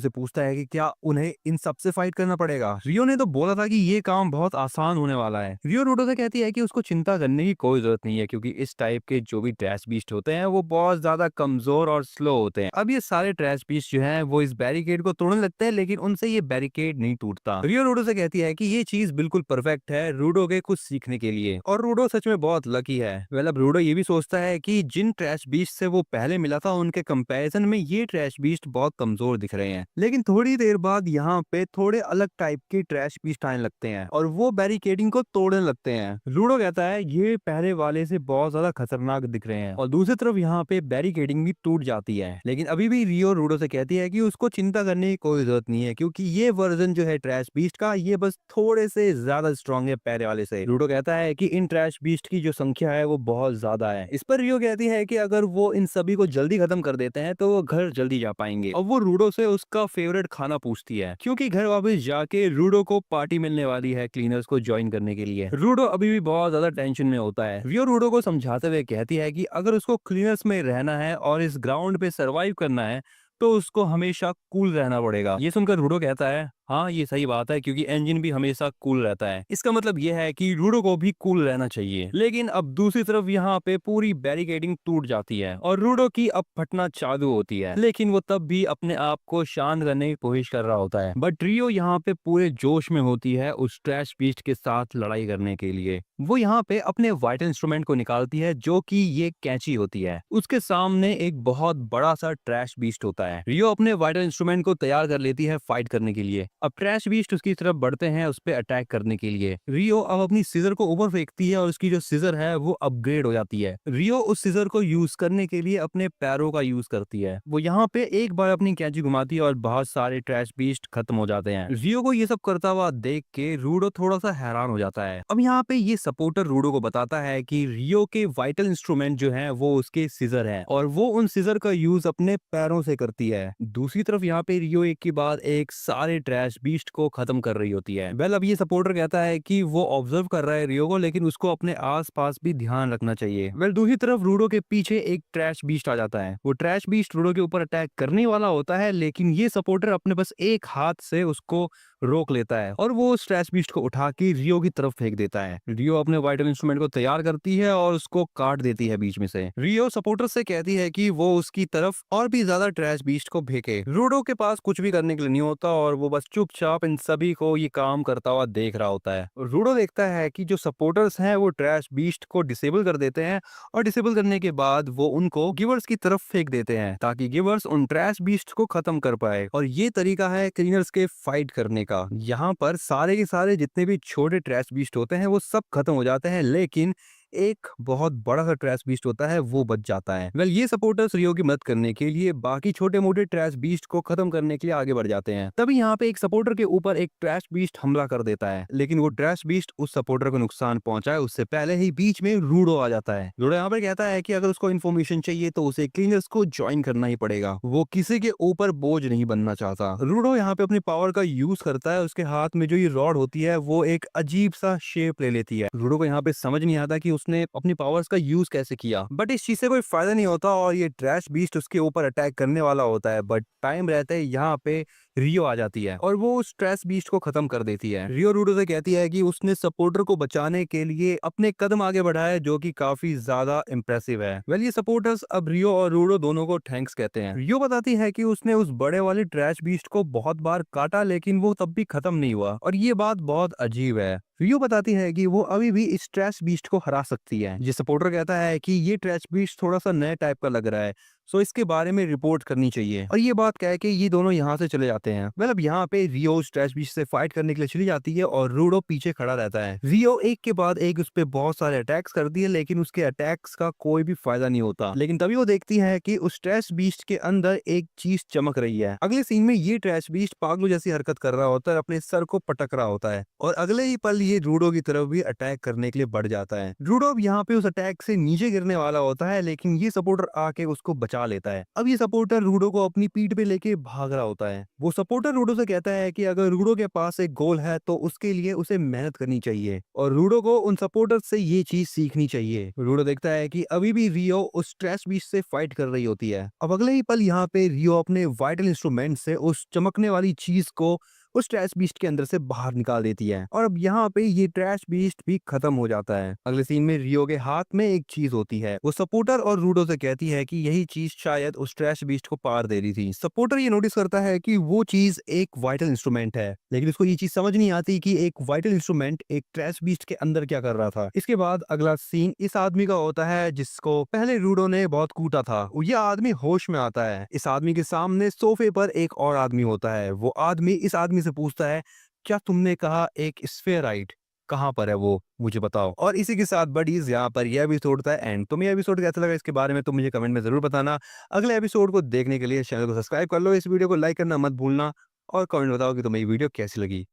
Speaker 1: से पूछता है कि क्या उन्हें इन सब से फाइट करना पड़ेगा। रियो ने तो बोला था कि ये काम बहुत आसान होने वाला है। रियो रूडो से कहती है कि उसको चिंता करने की कोई जरूरत नहीं है, क्योंकि इस टाइप के जो भी ट्रैश बीस्ट होते हैं वो बहुत ज्यादा कमजोर और स्लो होते हैं। अब ये सारे ट्रैश बीस्ट जो हैं वो इस बैरिकेड को तोड़ने लगते हैं, लेकिन उनसे ये बैरिकेड नहीं टूटता। रियो रूडो से कहती है कि ये चीज बिल्कुल परफेक्ट है रूडो के कुछ सीखने के लिए, और रूडो सच में बहुत लकी है। मतलब रूडो ये भी सोचता है कि जिन ट्रैश बीस्ट से वो पहले मिला था उनके कंपैरिजन में ये ट्रैश बीस्ट बहुत कमजोर दिख रहे हैं। लेकिन थोड़ी देर बाद यहाँ पे थोड़े अलग टाइप के ट्रैश बीस्ट आने लगते हैं और वो बैरिकेडिंग को तोड़ने लगते हैं। रूडो कहता है ये पहले वाले से बहुत ज्यादा खतरनाक दिख रहे हैं, और दूसरी तरफ यहाँ पे बैरिकेडिंग भी टूट जाती है। लेकिन अभी भी रियो रूडो से कहती है कि उसको चिंता करने की कोई जरूरत नहीं है, क्योंकि ये वर्जन जो है ट्रैश बीस्ट का ये बस थोड़े से ज्यादा स्ट्रॉन्ग है पहले वाले से। रूडो कहता है कि इन ट्रैश बीस्ट की जो संख्या है वो बहुत ज्यादा है। इस पर रियो कहती है कि अगर वो इन सभी को जल्दी खत्म कर देते हैं तो वो घर जल्दी जा पाएंगे। और वो रूडो से उसका फेवरेट खाना पूछती है, क्योंकि घर वापस जाके रूडो को पार्टी मिलने वाली है क्लीनर्स को ज्वाइन करने के लिए। रूडो अभी भी बहुत ज्यादा टेंशन में होता है। रियो रूडो को समझाते हुए कहती है कि अगर उसको क्लीनर्स में रहना है और इस ग्राउंड पे सरवाइव करना है तो उसको हमेशा कूल रहना पड़ेगा। ये सुनकर रूडो कहता है, हाँ ये सही बात है, क्योंकि इंजन भी हमेशा कूल रहता है। इसका मतलब यह है कि रूडो को भी कूल रहना चाहिए। लेकिन अब दूसरी तरफ यहाँ पे पूरी बैरिकेडिंग टूट जाती है और रूडो की अब फटना चालू होती है, लेकिन वो तब भी अपने आप को शांत करने की कोशिश कर रहा होता है। बट रियो यहाँ पे पूरे जोश में होती है उस ट्रैश बीस्ट के साथ लड़ाई करने के लिए। वो यहाँ पे अपने वाइटल इंस्ट्रूमेंट को निकालती है, जो कि ये कैंची होती है। उसके सामने एक बहुत बड़ा सा ट्रैश बीस्ट होता है। रियो अपने वाइटल इंस्ट्रूमेंट को तैयार कर लेती है फाइट करने के लिए। अब ट्रैश बीस्ट उसकी तरफ बढ़ते हैं उस पे अटैक करने के लिए। रियो अब अपनी सीजर को ऊपर फेंकती है और उसकी जो सीजर है वो अपग्रेड हो जाती है। रियो उस सीजर को यूज करने के लिए अपने पैरों का यूज करती है। वो यहाँ पे एक बार अपनी कैंची घुमाती है और बहुत सारे ट्रैश बीस्ट खत्म हो जाते हैं। रियो को ये सब करता हुआ देख के रूडो थोड़ा सा हैरान हो जाता है। अब यहाँ पे ये सपोर्टर रूडो को बताता है कि रियो के वाइटल इंस्ट्रूमेंट जो है वो उसके सीजर है और वो उन सीजर का यूज अपने पैरों से करती है। दूसरी तरफ यहाँ पे रियो एक के बाद एक सारे ट्रैश बीस्ट को खत्म कर रही होती है। वेल अब ये सपोर्टर कहता है कि वो ऑब्जर्व कर रहा है रियो को, लेकिन उसको अपने आसपास भी ध्यान रखना चाहिए। वेल दूसरी तरफ रूडो के पीछे एक ट्रैश बीस्ट आ जाता है। वो ट्रैश बीस्ट रूडो के ऊपर अटैक करने वाला होता है, लेकिन ये सपोर्टर अपने बस एक हाथ से उसको रोक लेता है और वो उस ट्रैश बीस्ट को उठा के रियो की तरफ फेंक देता है। रियो अपने वाइटल इंस्ट्रूमेंट को तैयार करती है और उसको काट देती है बीच में से। रियो सपोर्टर से कहती है कि वो उसकी तरफ और भी ज्यादा ट्रैश बीस्ट को फेंके। रूडो के पास कुछ भी करने के लिए नहीं होता और वो बस चुपचाप इन सभी को ये काम करता हुआ देख रहा होता है। रूडो देखता है कि जो सपोर्टर्स हैं वो ट्रैश बीस्ट को डिसेबल कर देते हैं और डिसेबल करने के बाद वो उनको गिवर्स की तरफ फेंक देते हैं, ताकि गिवर्स उन ट्रैश बीस्ट को खत्म कर पाए। और ये तरीका है क्लीनर्स के फाइट करने का। यहाँ पर सारे के सारे जितने भी छोटे ट्रैश बीस्ट होते हैं वो सब खत्म हो जाते हैं, लेकिन एक बहुत बड़ा सा ट्रैश बीस्ट होता है वो बच जाता है। वेल ये सपोर्टर्स रियो की मदद करने के लिए बाकी छोटे मोटे ट्रैश बीस्ट को खत्म करने के लिए आगे बढ़ जाते हैं। तभी यहाँ पे एक सपोर्टर के ऊपर एक ट्रैश बीस्ट हमला कर देता है, लेकिन वो ट्रैश बीस्ट उस सपोर्टर को नुकसान पहुंचाए उससे पहले ही बीच में रूडो आ जाता है। रूडो यहाँ पर कहता है कि अगर उसको इन्फॉर्मेशन चाहिए तो उसे क्लीनर्स को ज्वाइन करना ही पड़ेगा। वो किसी के ऊपर बोझ नहीं बनना चाहता। रूडो यहाँ पे अपनी पावर का यूज करता है। उसके हाथ में जो ये रॉड होती है वो एक अजीब सा शेप ले लेती है। रूडो को यहाँ पे समझ नहीं आता कि उसने अपनी पावर्स का यूज कैसे किया, बट इस चीज से कोई फायदा नहीं होता और ये ट्रैश बीस्ट उसके ऊपर अटैक करने वाला होता है। बट टाइम रहते ही यहाँ पे रियो आ जाती है और वो उस ट्रैश बीस्ट को खत्म कर देती है। रियो रूडो से कहती है कि उसने सपोर्टर को बचाने के लिए अपने कदम आगे बढ़ाए, जो कि काफी ज्यादा इंप्रेसिव है। वेल ये सपोर्टर्स अब रियो और रूडो दोनों को थैंक्स कहते हैं। रियो बताती है कि उसने उस बड़े वाले ट्रैश बीस्ट को बहुत बार काटा, लेकिन वो तब भी खत्म नहीं हुआ और ये बात बहुत अजीब है। रियो बताती है कि वो अभी भी इस ट्रैश बीस्ट को हरा सकती है। ये सपोर्टर कहता है कि ये ट्रैश बीस्ट थोड़ा सा नए टाइप का लग रहा है, सो इसके बारे में रिपोर्ट करनी चाहिए। और ये बात कह के ये दोनों यहाँ से चले जाते हैं। मतलब यहाँ पे रियो उस ट्रैश बीस्ट से फाइट करने के लिए चली जाती है और रूडो पीछे खड़ा रहता है। रियो एक के बाद एक उस पे बहुत सारे अटैक्स करती है, लेकिन उसके अटैक्स का कोई भी फायदा नहीं होता। लेकिन तभी वो देखती है कि उस ट्रैश बीस्ट के अंदर एक चीज चमक रही है। अगले सीन में ये ट्रैश बीस्ट पागलों जैसी हरकत कर रहा होता है, अपने सर को पटक रहा होता है और अगले ही पल ये रूडो की तरफ भी अटैक करने के लिए बढ़ जाता है। रूडो अब यहाँ पे उस अटैक से नीचे गिरने वाला होता है, लेकिन ये सपोर्टर आके उसको बचा लेता है। अब ये सपोर्टर रूडो को अपनी पीठ पे लेके भाग रहा होता है। वो सपोर्टर रूडो से कहता है कि अगर रूडो के पास एक गोल है तो उसके लिए उसे मेहनत करनी चाहिए और रूडो को उन सपोर्टर से ये चीज सीखनी चाहिए। रूडो देखता है कि अभी भी रियो उस ट्रैश बीस्ट से फाइट कर रही होती है। अब अगले ही पल यहाँ पे रियो अपने वाइटल इंस्ट्रूमेंट से उस चमकने वाली चीज को उस ट्रैश बीस्ट के अंदर से बाहर निकाल देती है और अब यहाँ पे ये ट्रैश बीस्ट भी खत्म हो जाता है। अगले सीन में रियो के हाथ में एक चीज होती है। वो सपोर्टर और रूडो से कहती है कि यही चीज शायद उस ट्रैश बीस्ट को पार दे रही थी। सपोर्टर ये नोटिस करता है कि वो चीज एक वाइटल इंस्ट्रूमेंट है, लेकिन उसको ये चीज समझ नहीं आती कि एक वाइटल इंस्ट्रूमेंट एक ट्रैश बीस्ट के अंदर क्या कर रहा था। इसके बाद अगला सीन इस आदमी का होता है जिसको पहले रूडो ने बहुत कूटा था। यह आदमी होश में आता है। इस आदमी के सामने सोफे पर एक और आदमी होता है। वो आदमी इस आदमी से पूछता है, क्या तुमने कहा एक स्फेराइट, कहाँ पर है वो, मुझे बताओ। और इसी के साथ बडीज यहाँ पर यह एपिसोड था एंड। तुम्हें एपिसोड कैसा लगा इसके बारे में तो मुझे कमेंट में जरूर बताना। अगले एपिसोड को देखने के लिए चैनल को सब्सक्राइब कर लो, इस वीडियो को लाइक करना मत भूलना और कमेंट बताओ कि तुम्हें ये वीडियो कैसी लगी।